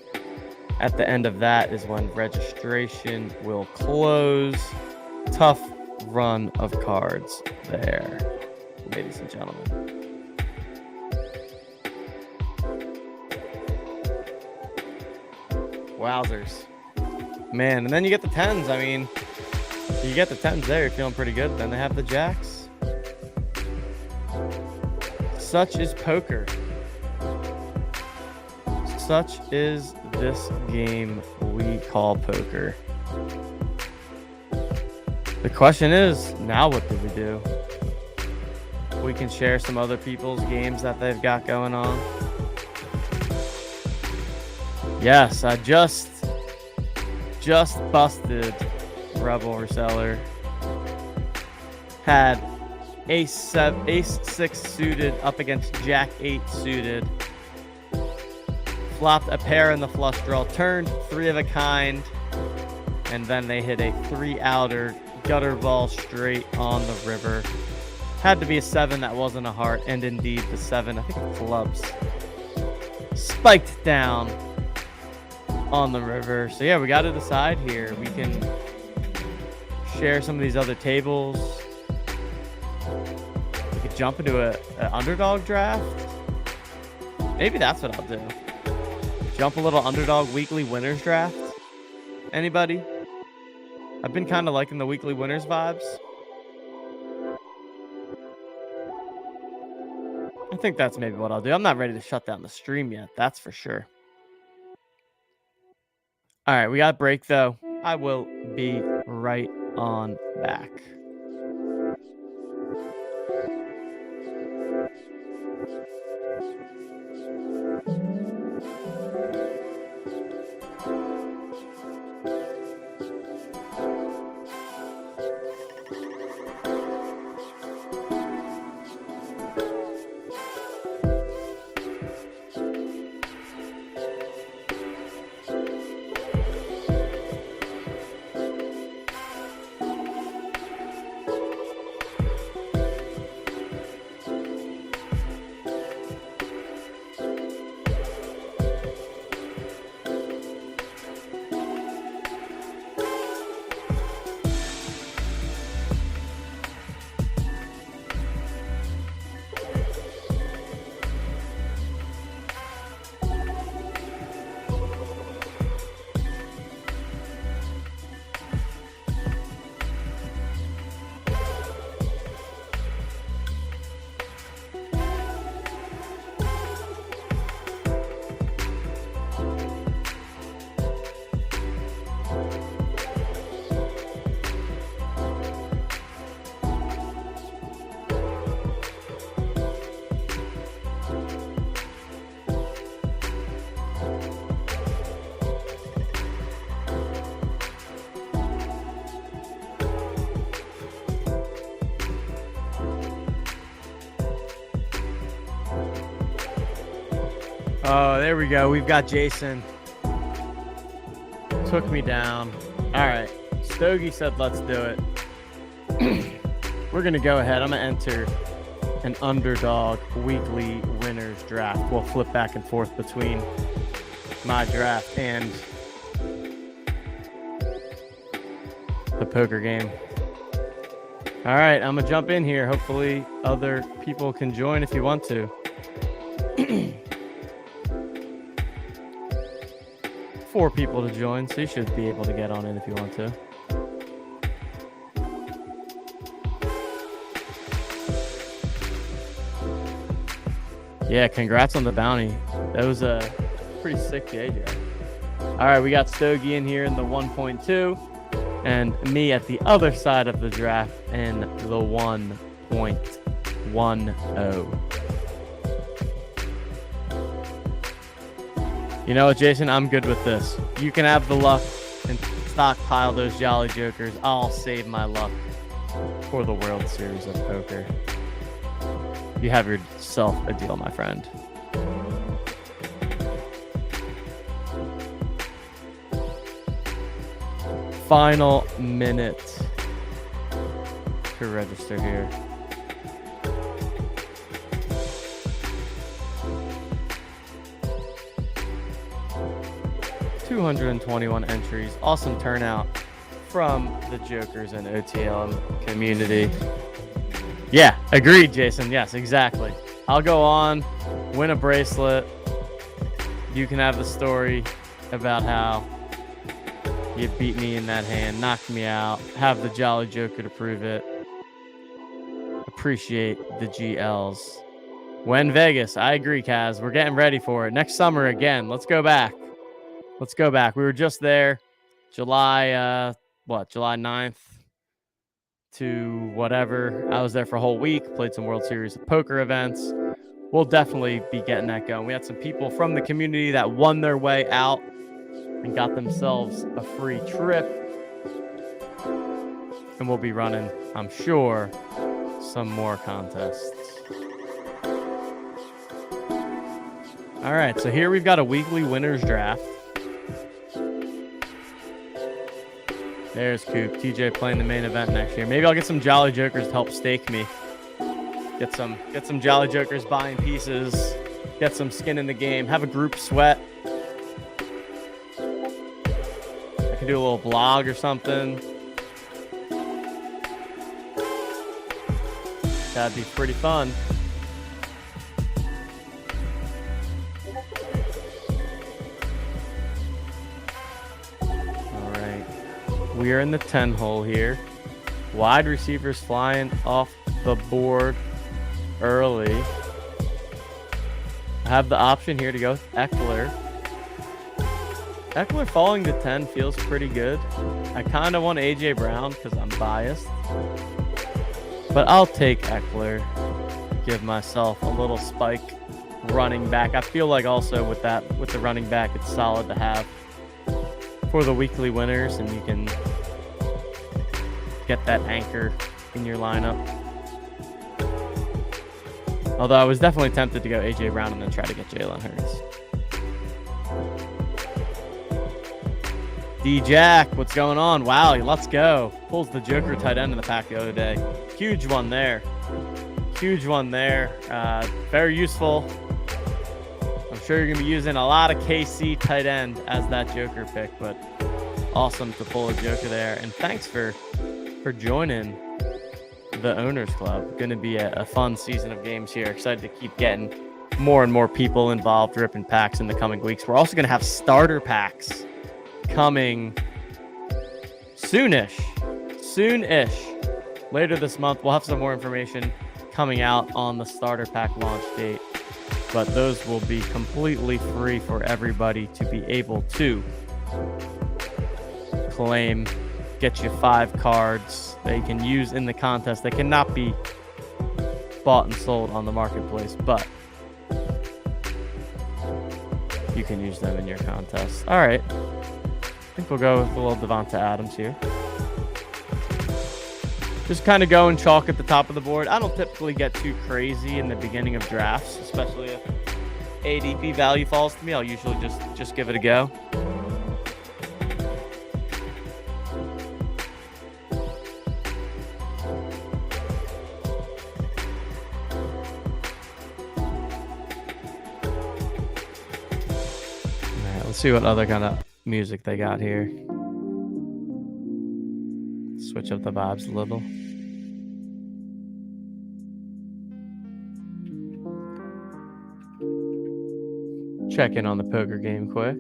At the end of that is when registration will close. Tough run of cards there, ladies and gentlemen. Wowzers. Man, and then you get the 10s. I mean, you get the 10s there, you're feeling pretty good. Then they have the jacks. Such is poker. Such is this game we call poker. The question is, now what do we do? We can share some other people's games that they've got going on. Yes, I just busted Rebel Reseller. Had ace-6 suited up against Jack 8 suited. Flopped a pair in the flush draw, turned 3 of a kind, and then they hit a 3-outer gutter ball straight on the river. Had to be a 7, that wasn't a heart, and indeed the 7, I think it clubs, spiked down on the river. So yeah, we got to decide here. We can share some of these other tables. We could jump into an underdog draft. Maybe that's what I'll do. Jump a little underdog weekly winners draft. Anybody? I've been kind of liking the weekly winners vibes. I think that's maybe what I'll do. I'm not ready to shut down the stream yet. That's for sure. All right, we got a break though. I will be right on back. Oh, there we go. We've got Jason. Took me down. All right. Stogie said, let's do it. We're going to go ahead. I'm going to enter an underdog weekly winners draft. We'll flip back and forth between my draft and the poker game. All right. I'm going to jump in here. Hopefully other people can join if you want to. 4 people to join, so you should be able to get on in if you want to. Yeah, congrats on the bounty. That was a pretty sick JJ. All right, we got Stogie in here in the 1.2 and me at the other side of the draft in the 1.10. You know what, Jason? I'm good with this. You can have the luck and stockpile those Jolly Jokers. I'll save my luck for the World Series of Poker. You have yourself a deal, my friend. Final minute to register here. $221 entries. Awesome turnout from the Jokers and OTM community. Yeah, agreed, Jason. Yes, exactly. I'll go on, win a bracelet. You can have the story about how you beat me in that hand, knocked me out, have the Jolly Joker to prove it. Appreciate the GLs. When Vegas, I agree, Kaz. We're getting ready for it. Next summer again. Let's go back. Let's go back. We were just there July 9th to whatever. I was there for a whole week, played some World Series of Poker events. We'll definitely be getting that going. We had some people from the community that won their way out and got themselves a free trip. And we'll be running, I'm sure, some more contests. All right, so here we've got a weekly winners draft. There's Coop. TJ playing the main event next year. Maybe I'll get some Jolly Jokers to help stake me. Get some Jolly Jokers buying pieces. Get some skin in the game. Have a group sweat. I can do a little blog or something. That'd be pretty fun. We are in the 10 hole here. Wide receivers flying off the board early. I have the option here to go with Eckler. Eckler falling to 10 feels pretty good. I kind of want A.J. Brown because I'm biased. But I'll take Eckler. Give myself a little spike running back. I feel like also with the running back, it's solid to have for the weekly winners, and you can get that anchor in your lineup. Although I was definitely tempted to go A.J. Brown and then try to get Jalen Hurts. D-Jack, what's going on? Wow, let's go. Pulls the Joker tight end in the pack the other day. Huge one there. Huge one there. Very useful. I'm sure you're going to be using a lot of KC tight end as that Joker pick, but awesome to pull a Joker there. And thanks for joining the Owners Club. Going to be a fun season of games here. Excited to keep getting more and more people involved, ripping packs in the coming weeks. We're also going to have starter packs coming soonish. Later this month, we'll have some more information coming out on the starter pack launch date, but those will be completely free for everybody to be able to claim. Get you 5 cards they can use in the contest. They cannot be bought and sold on the marketplace, but you can use them in your contest. All right. I think we'll go with a little Devonta Adams here. Just kind of go and chalk at the top of the board. I don't typically get too crazy in the beginning of drafts, especially if ADP value falls to me. I'll usually just give it a go. All right, let's see what other kind of music they got here. Switch up the vibes a little. Check in on the poker game quick.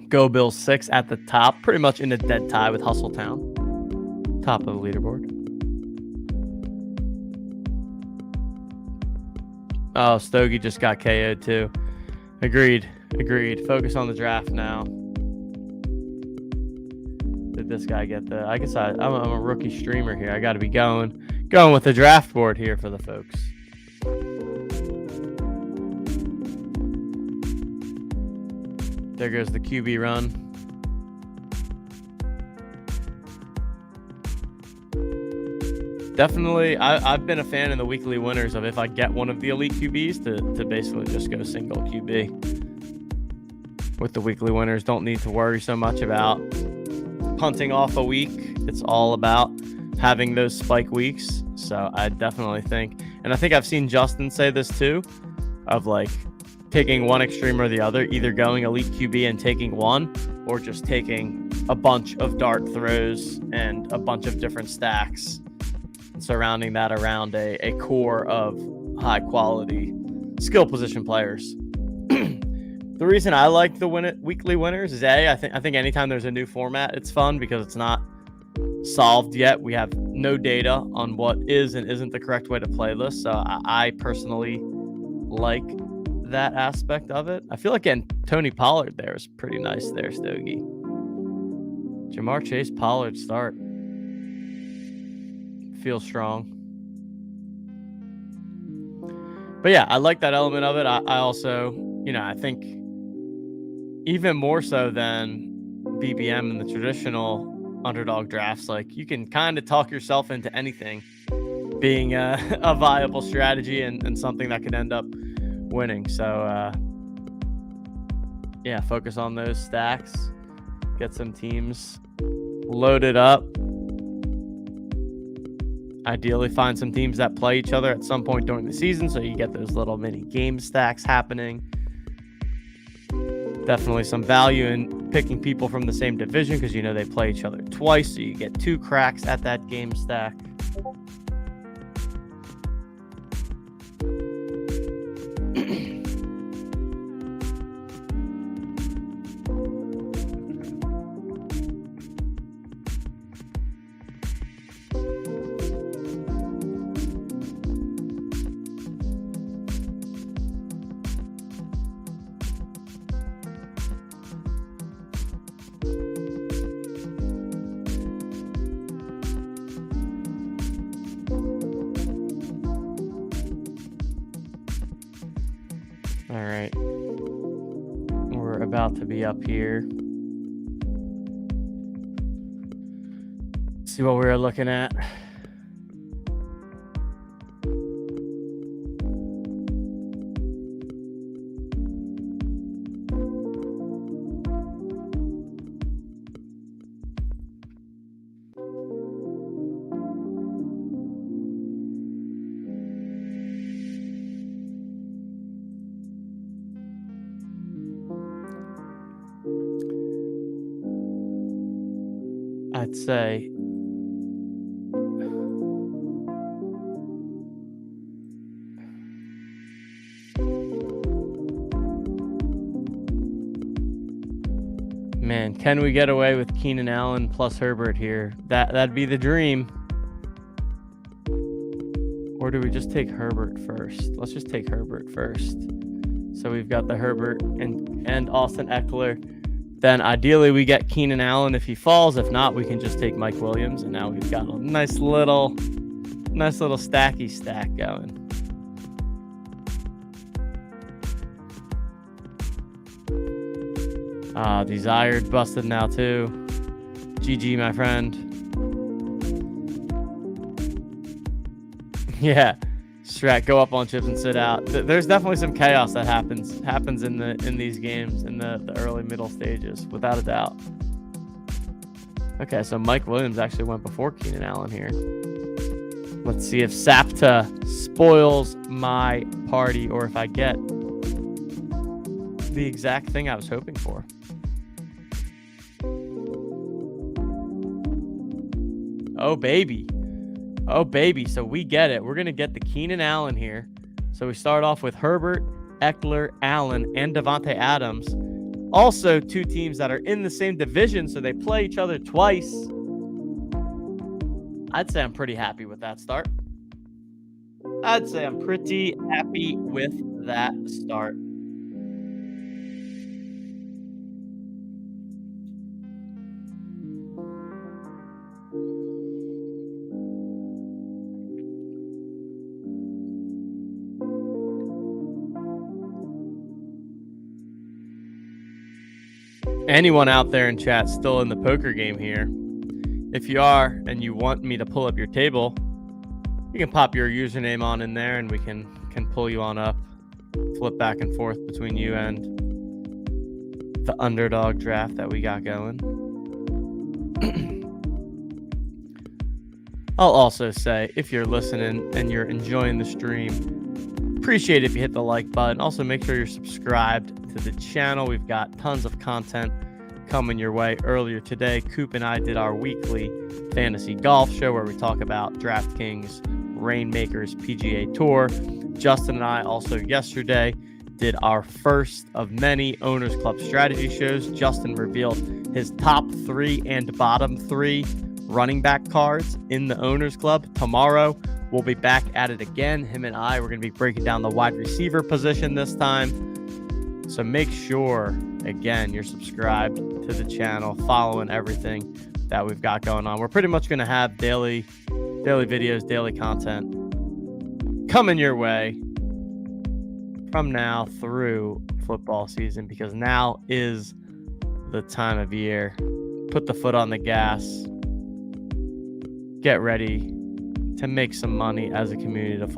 Go Bills 6 at the top, pretty much in a dead tie with Hustletown. Top of the leaderboard. Oh, Stogie just got KO'd too. Agreed. Focus on the draft now. Did this guy get the... I guess I'm a rookie streamer here. I got to be going with the draft board here for the folks. There goes the QB run. Definitely, I've been a fan in the weekly winners of if I get one of the elite QBs to basically just go single QB. With the weekly winners, don't need to worry so much about punting off a week. It's all about having those spike weeks. So I definitely think, and I think I've seen Justin say this too, of like picking one extreme or the other, either going elite QB and taking one, or just taking a bunch of dart throws and a bunch of different stacks, surrounding that around a core of high quality skill position players. The reason I like the weekly winners is I think anytime there's a new format, it's fun because it's not solved yet. We have no data on what is and isn't the correct way to play this. So I personally like that aspect of it. I feel like getting Tony Pollard there is pretty nice there, Stogie. Jamar Chase, Pollard start. Feels strong. But yeah, I like that element of it. I also, I think even more so than BBM and the traditional underdog drafts, like you can kind of talk yourself into anything being a viable strategy and something that could end up winning. So yeah, focus on those stacks, get some teams loaded up. Ideally find some teams that play each other at some point during the season so you get those little mini game stacks happening. Definitely some value in picking people from the same division because they play each other twice, so you get 2 cracks at that game stack. about to be up here. See what we were looking at. I'd say man, can we get away with Keenan Allen plus Herbert here? That'd be the dream. Or do we just take Herbert first? Let's just take Herbert first. So we've got the Herbert and Austin Eckler. Then ideally we get Keenan Allen if he falls. If not, we can just take Mike Williams. And now we've got a nice little stacky stack going. Desired busted now too. GG, my friend. Yeah. Strat, go up on chips and sit out. There's definitely some chaos that happens in these games in the early middle stages, without a doubt. Okay, so Mike Williams actually went before Keenan Allen here. Let's see if Sapta spoils my party or if I get the exact thing I was hoping for. Oh, baby. Oh, baby. So we get it. We're going to get the Keenan Allen here. So we start off with Herbert, Eckler, Allen, and Devontae Adams. Also, two teams that are in the same division, so they play each other twice. I'd say I'm pretty happy with that start. Anyone out there in chat still in the poker game here? If you are and you want me to pull up your table, you can pop your username on in there and we can pull you on up, flip back and forth between you and the underdog draft that we got going. I'll also say, if you're listening and you're enjoying the stream, appreciate it if you hit the like button. Also, make sure you're subscribed to the channel. We've got tons of content coming your way. Earlier today, Coop and I did our weekly fantasy golf show where we talk about DraftKings, Rainmakers, PGA Tour. Justin and I also yesterday did our first of many Owners Club strategy shows. Justin revealed his top 3 and bottom 3 running back cards in the Owners Club. Tomorrow, we'll be back at it again. Him and I, we're going to be breaking down the wide receiver position this time. So make sure, again, you're subscribed to the channel, following everything that we've got going on. We're pretty much going to have daily videos, daily content coming your way from now through football season, because now is the time of year. Put the foot on the gas. Get ready to make some money as a community this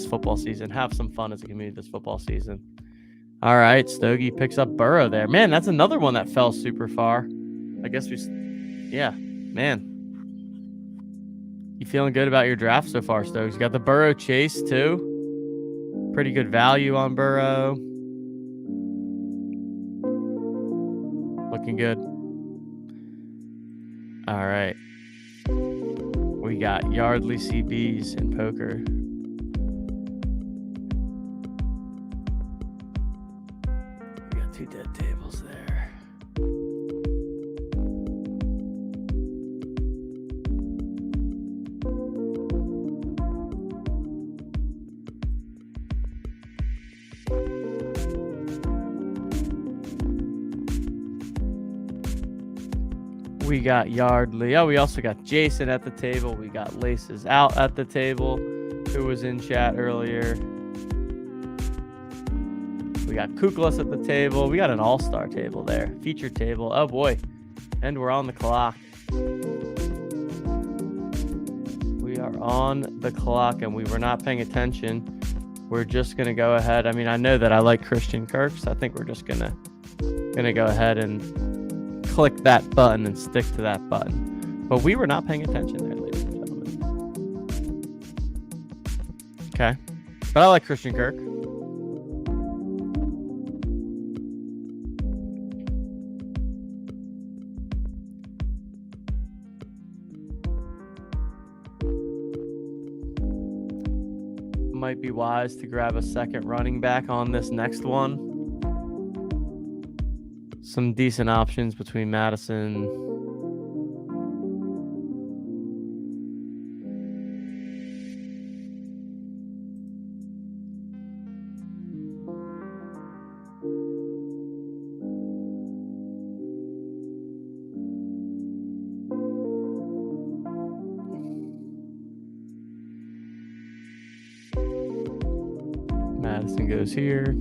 football season. Have some fun as a community this football season. All right, Stogie picks up Burrow there. Man, that's another one that fell super far. I guess yeah, man. You feeling good about your draft so far, Stokes? You got the Burrow chase too. Pretty good value on Burrow. Looking good. All right. We got Yardley CBs in poker. We got 2 dead tables there. We got Yardley. Oh, we also got Jason at the table. We got Laces out at the table, who was in chat earlier. We We got Kukless at the table. We got an all-star table there. Featured table. Oh, boy. And we're on the clock. We are on the clock, and we were not paying attention. We're just going to go ahead. I mean, I know that I like Christian Kirk, so I think we're just going to go ahead and click that button and stick to that button. But we were not paying attention there, ladies and gentlemen. Okay. But I like Christian Kirk. Might be wise to grab a second running back on this next one. Some decent options between Madison. Madison goes here.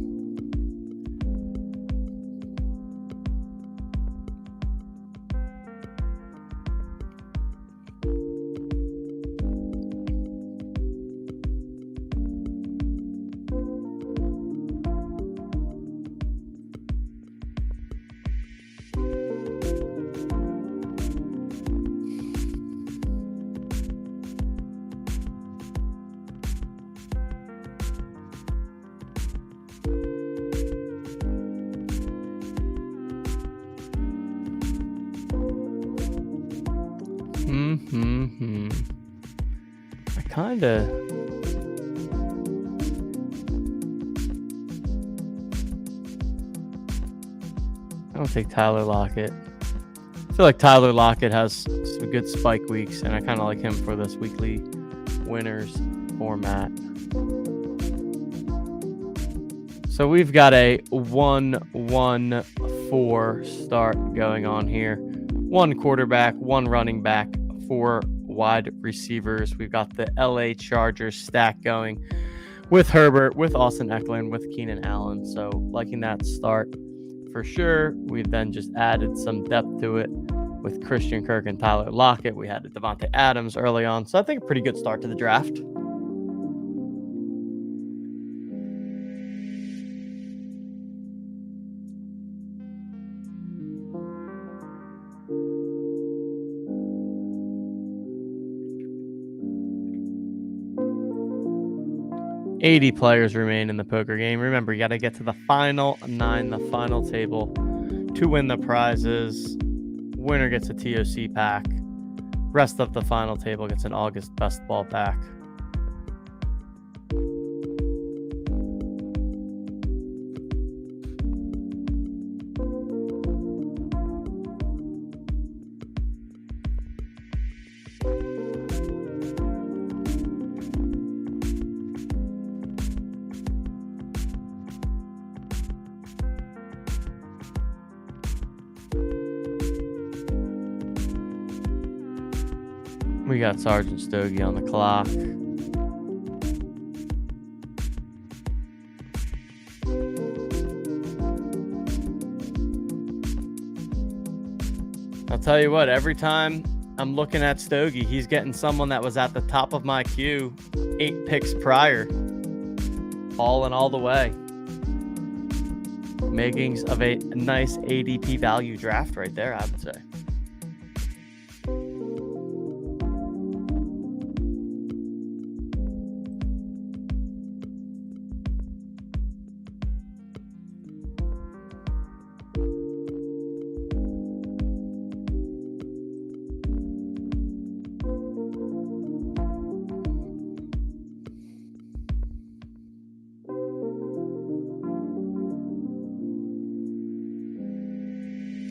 I kind of... I don't take Tyler Lockett. I feel like Tyler Lockett has some good spike weeks, and I kind of like him for this weekly winners format. So we've got a 1-1-4 start going on here. 1 quarterback, 1 running back, 4 wide receivers. We've got the LA Chargers stack going with Herbert, with Austin Eckler, and with Keenan Allen. So liking that start for sure. We've then just added some depth to it with Christian Kirk and Tyler Lockett. We had Devontae Adams early on. So I think a pretty good start to the draft. $80 players remain in the poker game. Remember, you got to get to the final 9, the final table, to win the prizes. Winner gets a TOC pack. Rest of the final table gets an August best ball pack. We got Sergeant Stogie on the clock. I'll tell you what, every time I'm looking at Stogie, he's getting someone that was at the top of my queue 8 picks prior. All in all the way. Makings of a nice ADP value draft right there, I would say.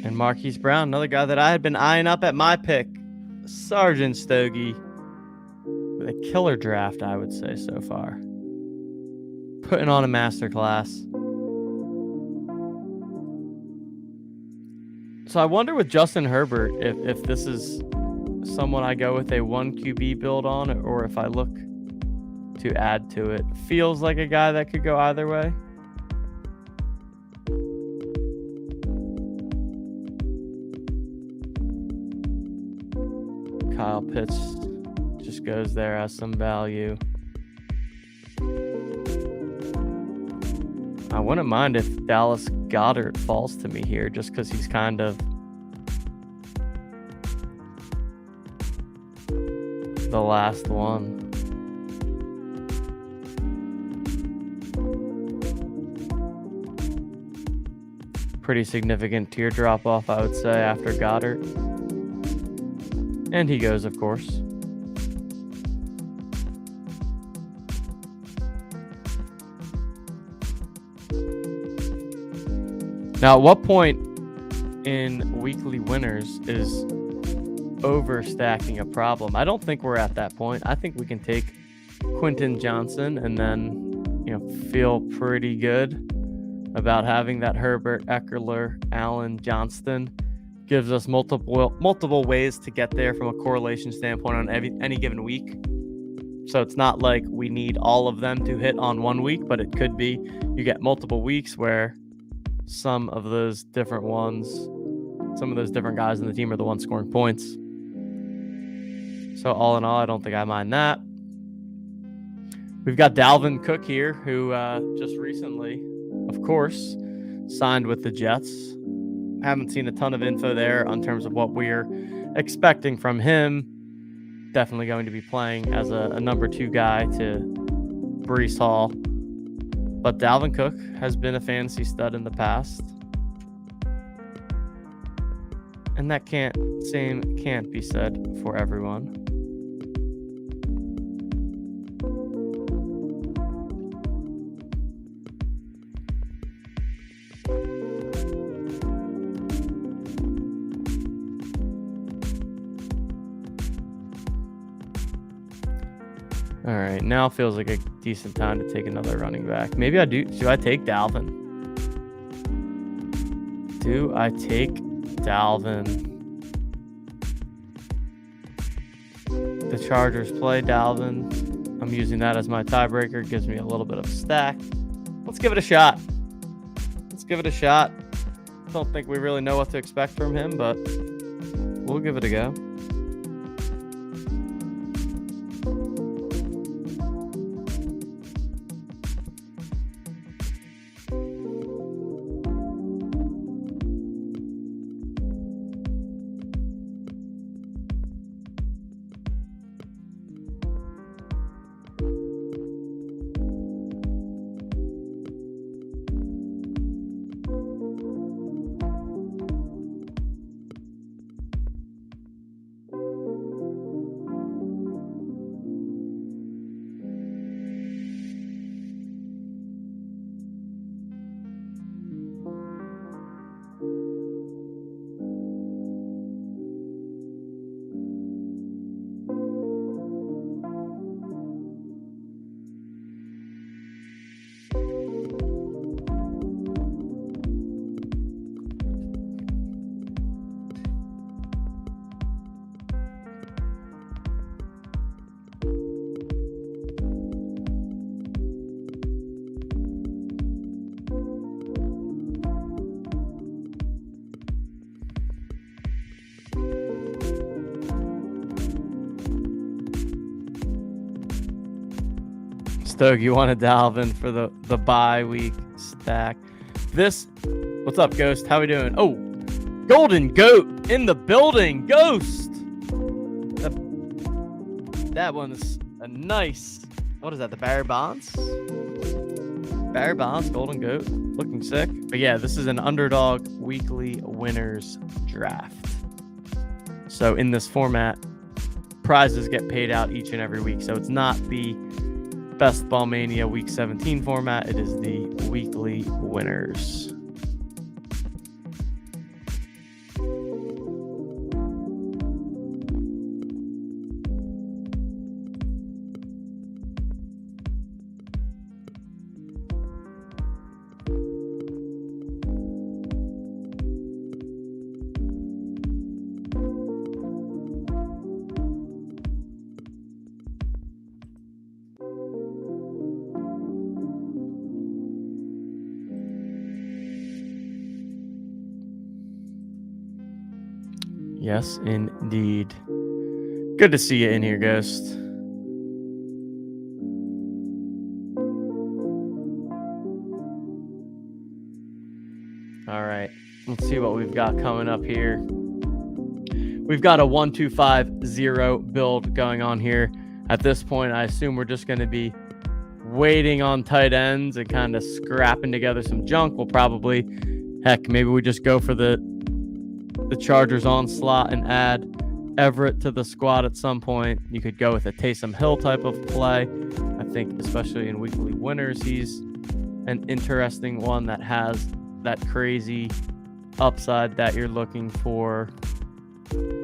And Marquise Brown, another guy that I had been eyeing up at my pick. Sergeant Stogie with a killer draft, I would say, so far. Putting on a masterclass. So I wonder with Justin Herbert if this is someone I go with a 1 QB build on, or if I look to add to it. Feels like a guy that could go either way. Kyle Pitts just goes there as some value. I wouldn't mind if Dallas Goedert falls to me here just because he's kind of the last one. Pretty significant teardrop off, I would say, after Goddard. And he goes, of course. Now, at what point in weekly winners is overstacking a problem? I don't think we're at that point. I think we can take Quentin Johnson and then, feel pretty good about having that Herbert, Eckler, Allen, Johnston. Gives us multiple ways to get there from a correlation standpoint on any given week. So it's not like we need all of them to hit on one week, but it could be you get multiple weeks where some of those different guys in the team are the ones scoring points. So all in all, I don't think I mind that. We've got Dalvin Cook here, who just recently, of course, signed with the Jets. Haven't seen a ton of info there in terms of what we're expecting from him. Definitely going to be playing as a number 2 guy to Breece Hall. But Dalvin Cook has been a fantasy stud in the past. And that can't be said for everyone. All right, now feels like a decent time to take another running back. Maybe I do. Do I take Dalvin? Do I take Dalvin? The Chargers play Dalvin. I'm using that as my tiebreaker. Gives me a little bit of stack. Let's give it a shot. Don't think we really know what to expect from him, but we'll give it a go. Stoke, you wanted Dalvin for the bye week stack. What's up, Ghost? How we doing? Oh, Golden Goat in the building. Ghost. That one's a nice. What is that? The Barry Bonds? Barry Bonds, Golden Goat, looking sick. But yeah, this is an underdog weekly winners draft. So in this format, prizes get paid out each and every week. So it's not the Best Ball Mania Week 17 format. It is the weekly winners. Yes, indeed. Good to see you in here, Ghost. All right, let's see what we've got coming up here. We've got a 1-2-5-0 build going on here. At this point, I assume we're just going to be waiting on tight ends and kind of scrapping together some junk. We'll probably, heck, maybe we just go for the Chargers onslaught and add Everett to the squad at some point. You could go with a Taysom Hill type of play. I think especially in weekly winners, he's an interesting one that has that crazy upside that you're looking for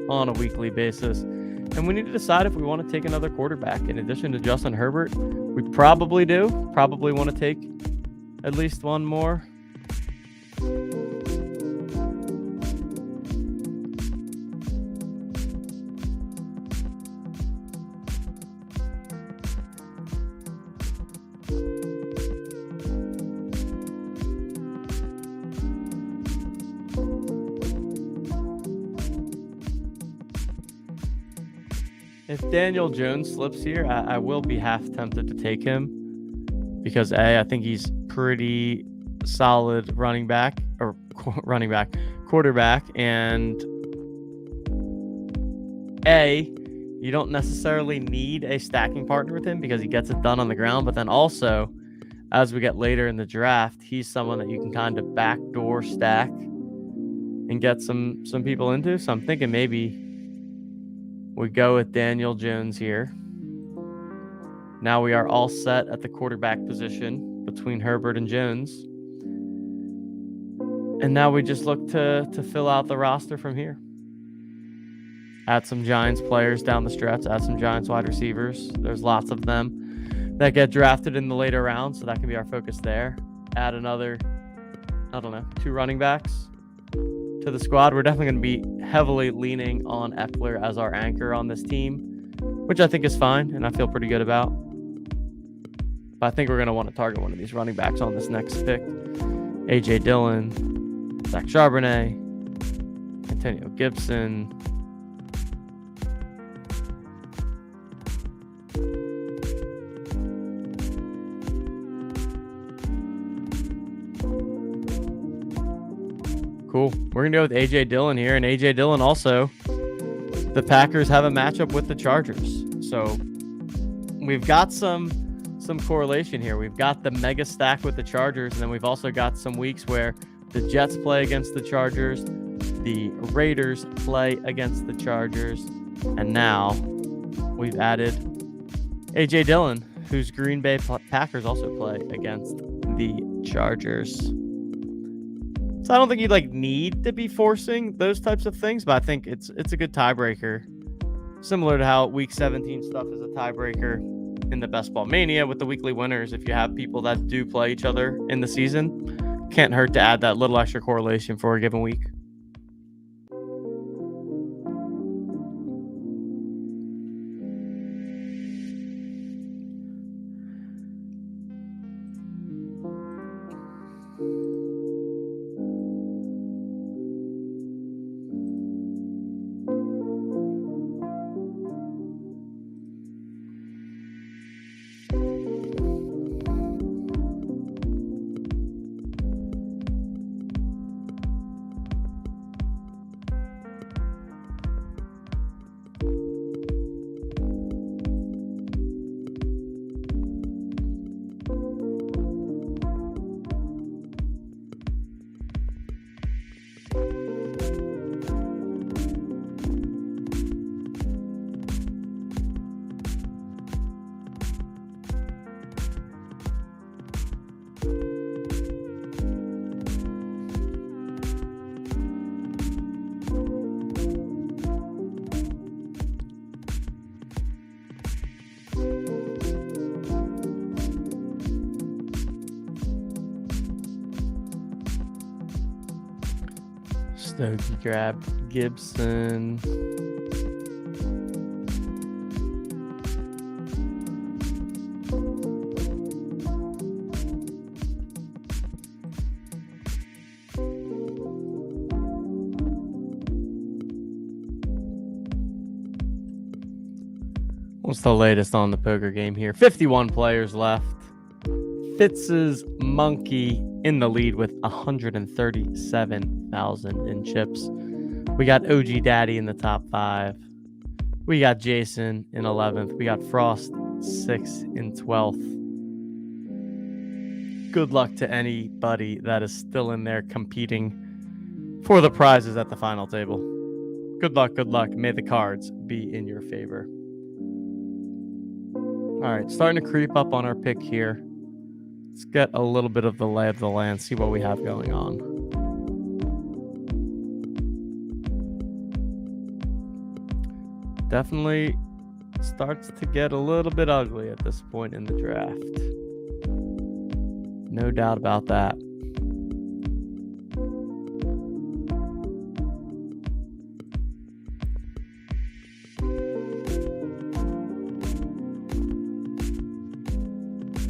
on a weekly basis. And we need to decide if we want to take another quarterback in addition to Justin Herbert. We probably do. Probably want to take at least one more. If Daniel Jones slips here, I will be half tempted to take him because I think he's pretty solid quarterback, and you don't necessarily need a stacking partner with him because he gets it done on the ground. But then also, as we get later in the draft, he's someone that you can kind of backdoor stack and get some people into. So I'm thinking maybe we go with Daniel Jones here. Now we are all set at the quarterback position between Herbert and Jones. And now we just look to fill out the roster from here. Add some Giants players down the stretch. Add some Giants wide receivers. There's lots of them that get drafted in the later rounds, so that can be our focus there. Add another, 2 running backs to the squad. We're definitely going to be heavily leaning on Eckler as our anchor on this team, which I think is fine and I feel pretty good about. But I think we're going to want to target one of these running backs on this next pick. A.J. Dillon, Zach Charbonnet, Antonio Gibson. Cool. We're going to go with A.J. Dillon here. And A.J. Dillon also, the Packers have a matchup with the Chargers. So we've got some correlation here. We've got the mega stack with the Chargers. And then we've also got some weeks where the Jets play against the Chargers. The Raiders play against the Chargers. And now we've added A.J. Dillon, whose Green Bay Packers also play against the Chargers. So I don't think you need to be forcing those types of things, but I think it's a good tiebreaker. Similar to how Week 17 stuff is a tiebreaker in the Best Ball Mania with the weekly winners. If you have people that do play each other in the season, can't hurt to add that little extra correlation for a given week. Stokey grab Gibson. What's the latest on the poker game here? 51 players left. Fitz's Monkey in the lead with 137,000 in chips. We got OG Daddy in the top 5. We got Jason in 11th. We got Frost 6th in 12th. Good luck to anybody that is still in there competing for the prizes at the final table. Good luck, good luck. May the cards be in your favor. All right, starting to creep up on our pick here. Let's get a little bit of the lay of the land, see what we have going on. Definitely starts to get a little bit ugly at this point in the draft. No doubt about that.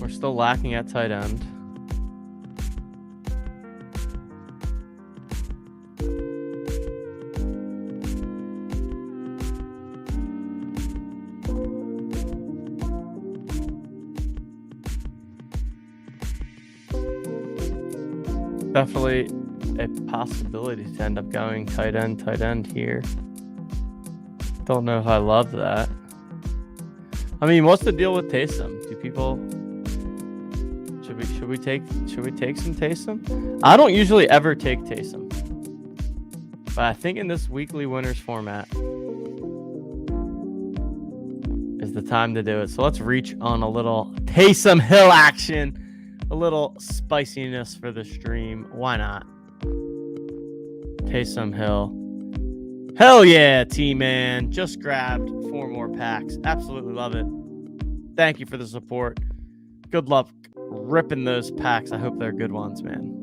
We're still lacking at tight end. Definitely a possibility to end up going tight end here. Don't know if I love that. I mean, what's the deal with Taysom? Do people should we take some Taysom? I don't usually ever take Taysom, but I think in this weekly winners format is the time to do it. So let's reach on a little Taysom Hill action. A little spiciness for the stream. Why not? Taysom Hill. Hell yeah, T-Man. Just grabbed 4 more packs. Absolutely love it. Thank you for the support. Good luck ripping those packs. I hope they're good ones, man.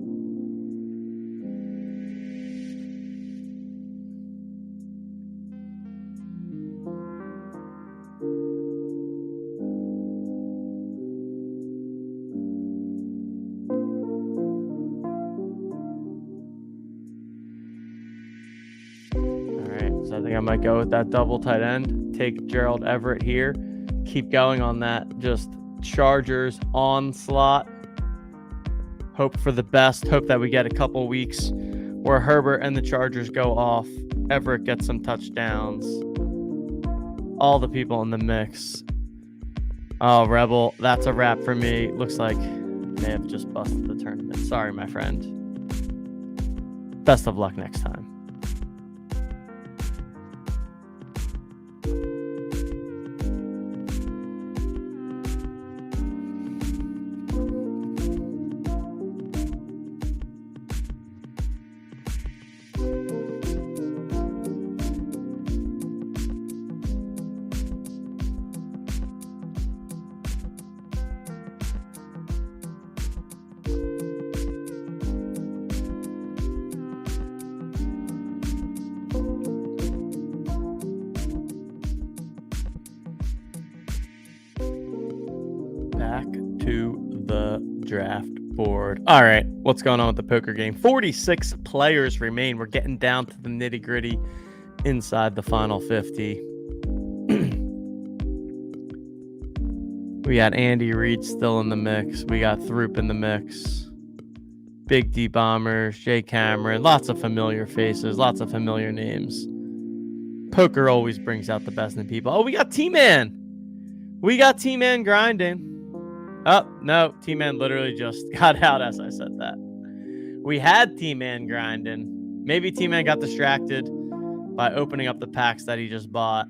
I think I might go with that double tight end. Take Gerald Everett here. Keep going on that just Chargers onslaught. Hope for the best. Hope that we get a couple weeks where Herbert and the Chargers go off. Everett gets some touchdowns. All the people in the mix. Oh, Rebel, that's a wrap for me. Looks like may have just busted the tournament. Sorry, my friend. Best of luck next time. Back to the draft board. All right, what's going on with the poker game? 46 players remain. We're getting down to the nitty gritty inside the final 50. We got Andy Reid still in the mix. We got Throop in the mix. Big D Bombers, Jay Cameron, lots of familiar faces, lots of familiar names. Poker always brings out the best in people. Oh, we got T-Man. We got T-Man grinding. Oh, no, T-Man literally just got out as I said that. We had T-Man grinding. Maybe T-Man got distracted by opening up the packs that he just bought.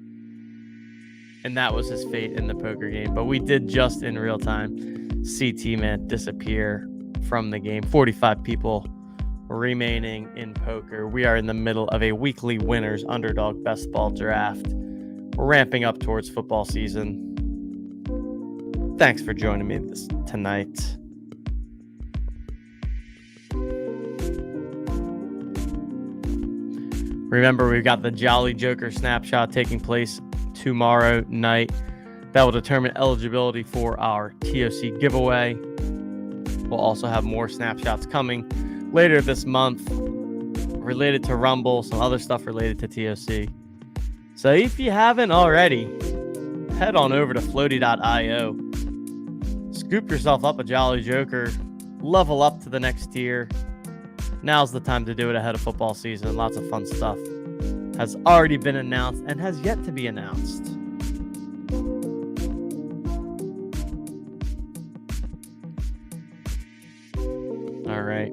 And that was his fate in the poker game. But we did just in real time see T-Man disappear from the game. 45 people remaining in poker. We are in the middle of a weekly winners underdog best ball draft. We're ramping up towards football season. Thanks for joining me tonight. Remember, we've got the Jolly Joker snapshot taking place tomorrow night. That will determine eligibility for our TOC giveaway. We'll also have more snapshots coming later this month related to Rumble, some other stuff related to TOC. So if you haven't already, head on over to floaty.io. Scoop yourself up a Jolly Joker. Level up to the next tier. Now's the time to do it ahead of football season. Lots of fun stuff has already been announced and has yet to be announced. All right.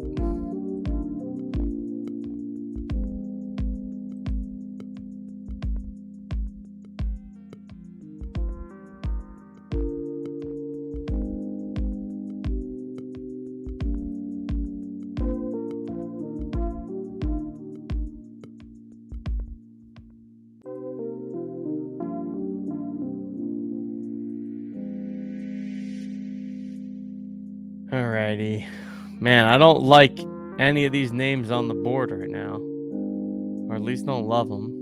Alrighty. Man, I don't like any of these names on the board right now. Or at least don't love them.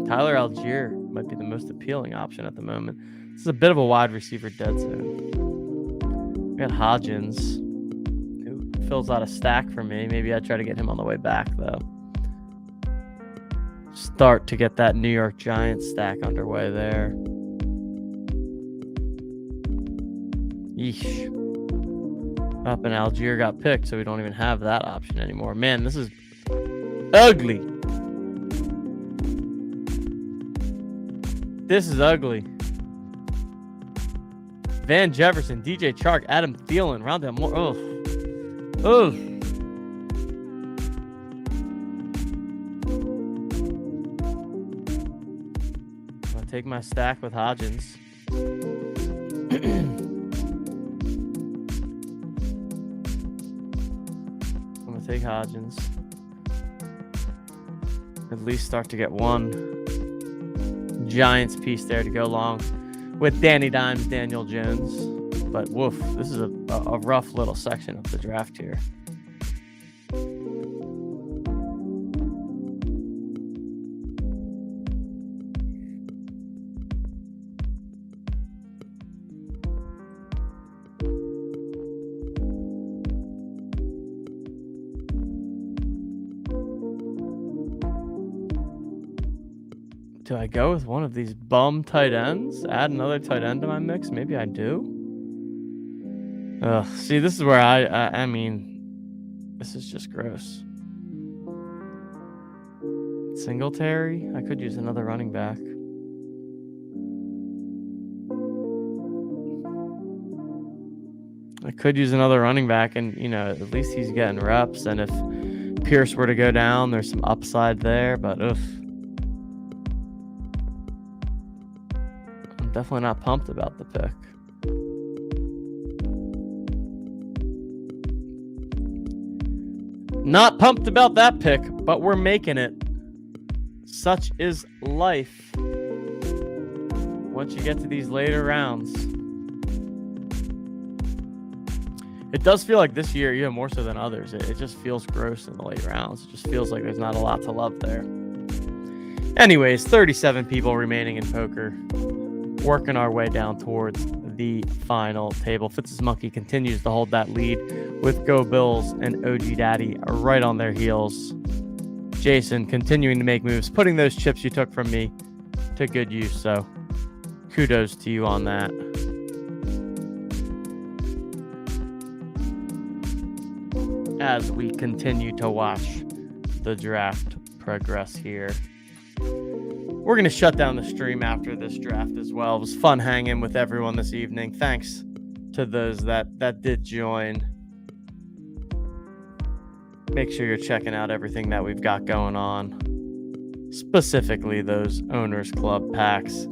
Tyler Algier might be the most appealing option at the moment. This is a bit of a wide receiver dead zone. We got Hodgins, who fills out a stack for me. Maybe I'd try to get him on the way back, though. Start to get that New York Giants stack underway there. Yeesh. Up and Algier got picked, so we don't even have that option anymore. Man, this is ugly. This is ugly. Van Jefferson, DJ Chark, Adam Thielen, Rondell Moore. Oh. I'll take my stack with Hodgins. Take Hodgins. At least start to get one Giants piece there to go along with Danny Dimes, Daniel Jones. But woof, this is a rough little section of the draft here. Do I go with one of these bum tight ends? Add another tight end to my mix? Maybe I do. Ugh, see, this is where I mean, this is just gross. Singletary? I could use another running back. I could use another running back, and, you know, at least he's getting reps. And if Pierce were to go down, there's some upside there, but ugh. Definitely not pumped about the pick. Not pumped about that pick, but we're making it. Such is life. Once you get to these later rounds. It does feel like this year, even more so than others, it just feels gross in the late rounds. It just feels like there's not a lot to love there. Anyways, 37 people remaining in poker. Working our way down towards the final table. Fitz's Monkey continues to hold that lead with Go Bills and OG Daddy right on their heels. Jason continuing to make moves, putting those chips you took from me to good use. So kudos to you on that. As we continue to watch the draft progress here. We're going to shut down the stream after this draft as well. It was fun hanging with everyone this evening. Thanks to those that did join. Make sure you're checking out everything that we've got going on. Specifically those Owners Club packs.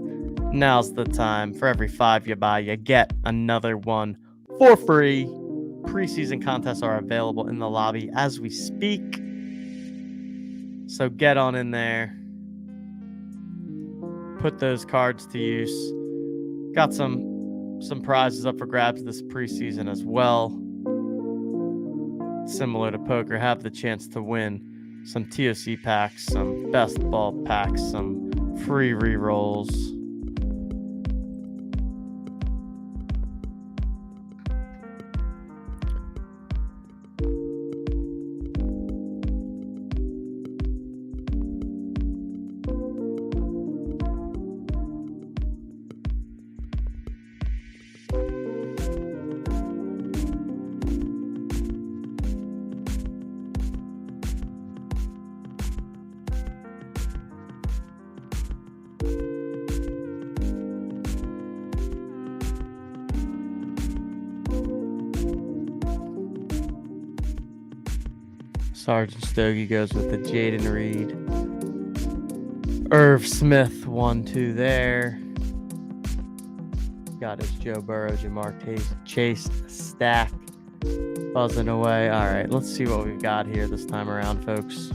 Now's the time. For every 5 you buy, you get another one for free. Preseason contests are available in the lobby as we speak. So get on in there. Put those cards to use. Got some prizes up for grabs this preseason as well. Similar to poker, have the chance to win some TOC packs, some best ball packs, some free re-rolls. Sergeant Stogie goes with the Jaden Reed. Irv Smith, 1-2 there. Got his Joe Burrow, Jamar Chase stack buzzing away. All right, let's see what we've got here this time around, folks.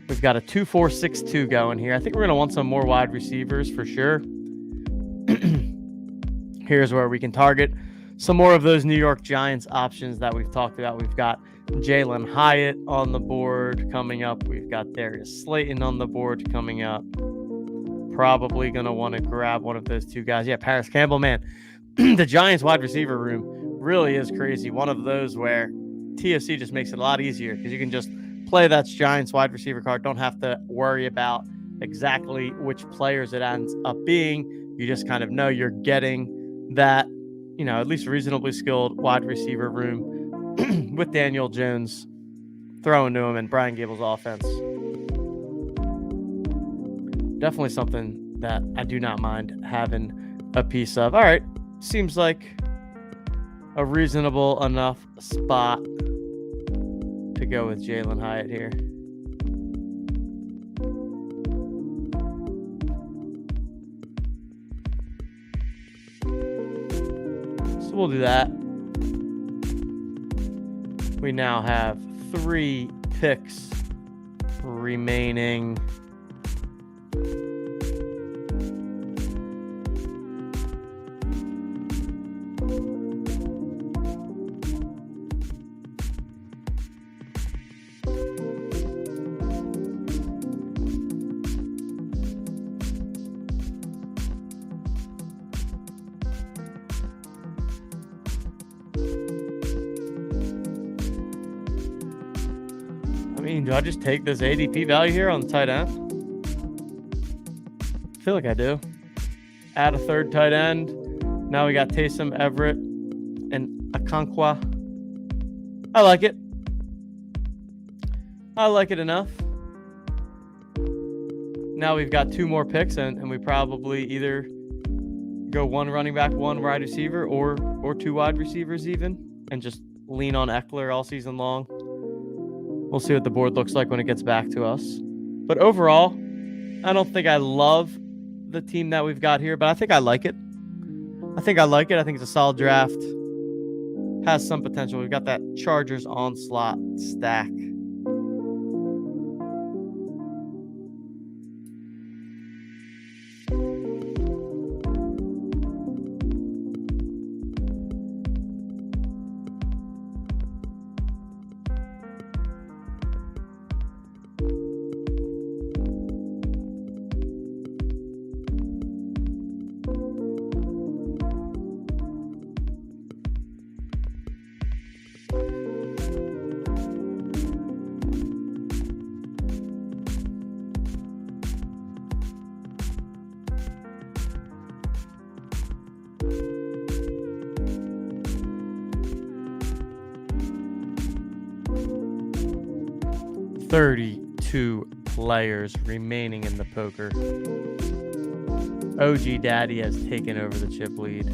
We've got a 2-4-6-2 going here. I think we're going to want some more wide receivers for sure. Here's where we can target some more of those New York Giants options that we've talked about. We've got Jalen Hyatt on the board coming up. We've got Darius Slayton on the board coming up. Probably going to want to grab one of those two guys. Yeah, Paris Campbell, man. The Giants wide receiver room really is crazy. One of those where TOC just makes it a lot easier because you can just play that Giants wide receiver card. Don't have to worry about exactly which players it ends up being. You just kind of know you're getting that, at least reasonably skilled wide receiver room with Daniel Jones throwing to him and Brian Gable's offense. Definitely something that I do not mind having a piece of. All right. Seems like a reasonable enough spot to go with Jalen Hyatt here. So we'll do that. We now have 3 picks remaining. Do I just take this ADP value here on the tight end? I feel like I do. Add a third tight end. Now we got Taysom Everett and Okonkwo. I like it. I like it enough. Now we've got 2 more picks, and we probably either go 1 running back, 1 wide receiver, or 2 wide receivers even, and just lean on Eckler all season long. We'll see what the board looks like when it gets back to us. But overall, I don't think I love the team that we've got here, but I think I like it. I think it's a solid draft. Has some potential. We've got that Chargers onslaught stack. $32 players remaining in the poker. OG Daddy has taken over the chip lead.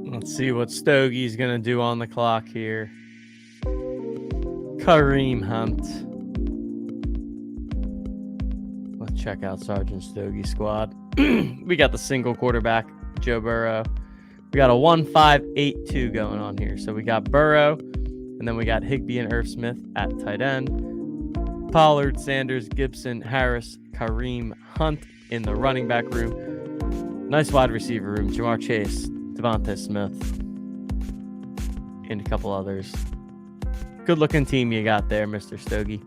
Let's see what Stogie's going to do on the clock here. Kareem Hunt. Let's check out Sergeant Stogie's squad. We got the single quarterback, Joe Burrow. We got a 1-5-8-2 going on here. So we got Burrow And then we got Higbee and Irv Smith at tight end. Pollard, Sanders, Gibson, Harris, Kareem, Hunt in the running back room. Nice wide receiver room. Jamar Chase, Devontae Smith, and a couple others. Good looking team you got there, Mr. Stogie.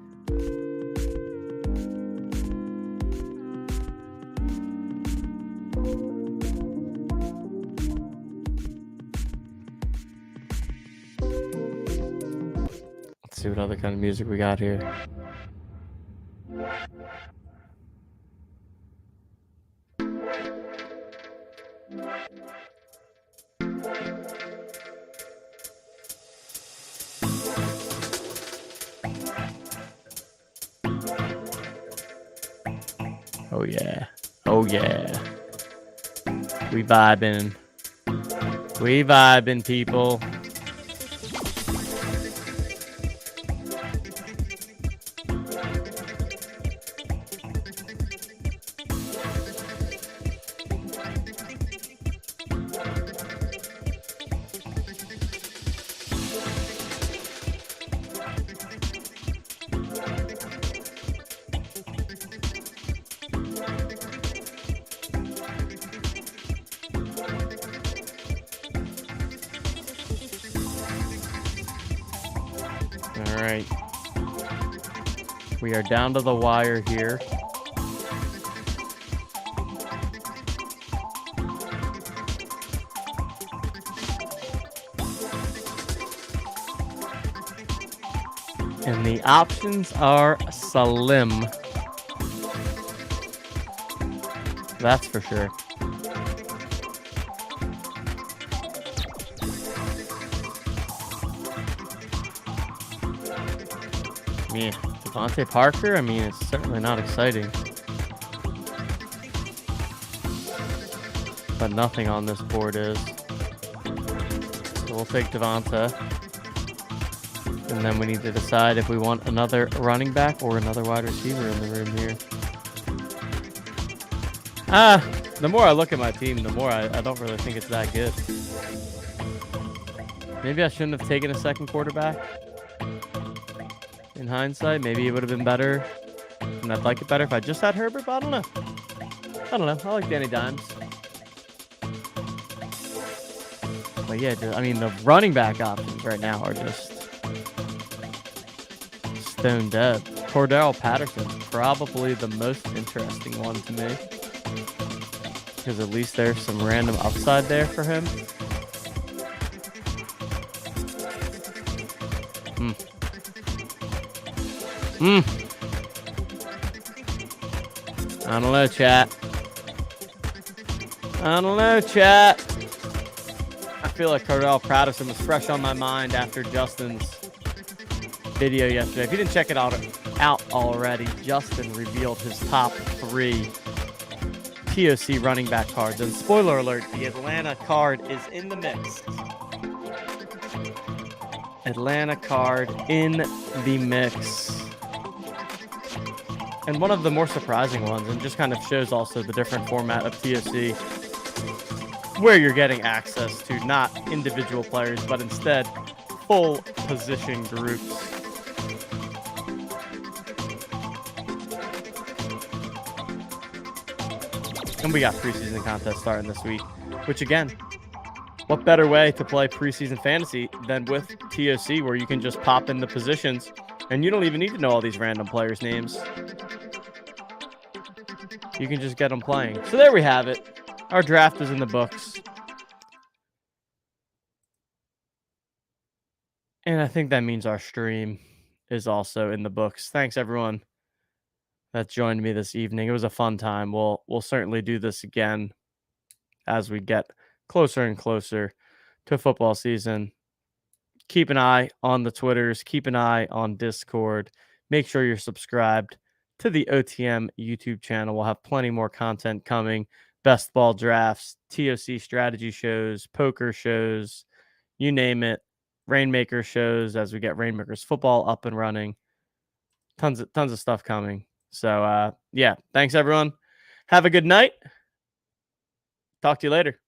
Let's see what other kind of music we got here. Oh yeah. Oh yeah. We vibing. We vibing, people. All right. We are down to the wire here. And the options are slim. That's for sure. Yeah, Devontae Parker, I mean, it's certainly not exciting. But nothing on this board is. So we'll take Devontae. And then we need to decide if we want another running back or another wide receiver in the room here. The more I look at my team, the more I don't really think it's that good. Maybe I shouldn't have taken a second quarterback. In hindsight, maybe it would have been better. And I'd like it better if I just had Herbert, but I don't know. I don't know. I like Danny Dimes. But yeah, I mean, the running back options right now are just stone dead. Cordell Patterson's probably the most interesting one to me. Because at least there's some random upside there for him. I don't know, chat. I don't know, chat. I feel like Cordell Patterson was fresh on my mind after Justin's video yesterday. If you didn't check it out already, Justin revealed his top 3 TOC running back cards. And spoiler alert, the Atlanta card is in the mix. Atlanta card in the mix. And one of the more surprising ones, and just kind of shows also the different format of TOC, where you're getting access to not individual players, but instead full position groups. And we got preseason contests starting this week, which again, what better way to play preseason fantasy than with TOC, where you can just pop in the positions and you don't even need to know all these random players' names. You can just get them playing. So there we have it. Our draft is in the books. And I think that means our stream is also in the books. Thanks, everyone that joined me this evening. It was a fun time. We'll certainly do this again as we get closer and closer to football season. Keep an eye on the Twitters. Keep an eye on Discord. Make sure you're subscribed to the OTM YouTube channel. We'll have plenty more content coming. Best ball drafts, TOC strategy shows, poker shows, you name it. Rainmaker shows as we get Rainmakers football up and running. Tons of stuff coming. So, yeah, thanks, everyone. Have a good night. Talk to you later.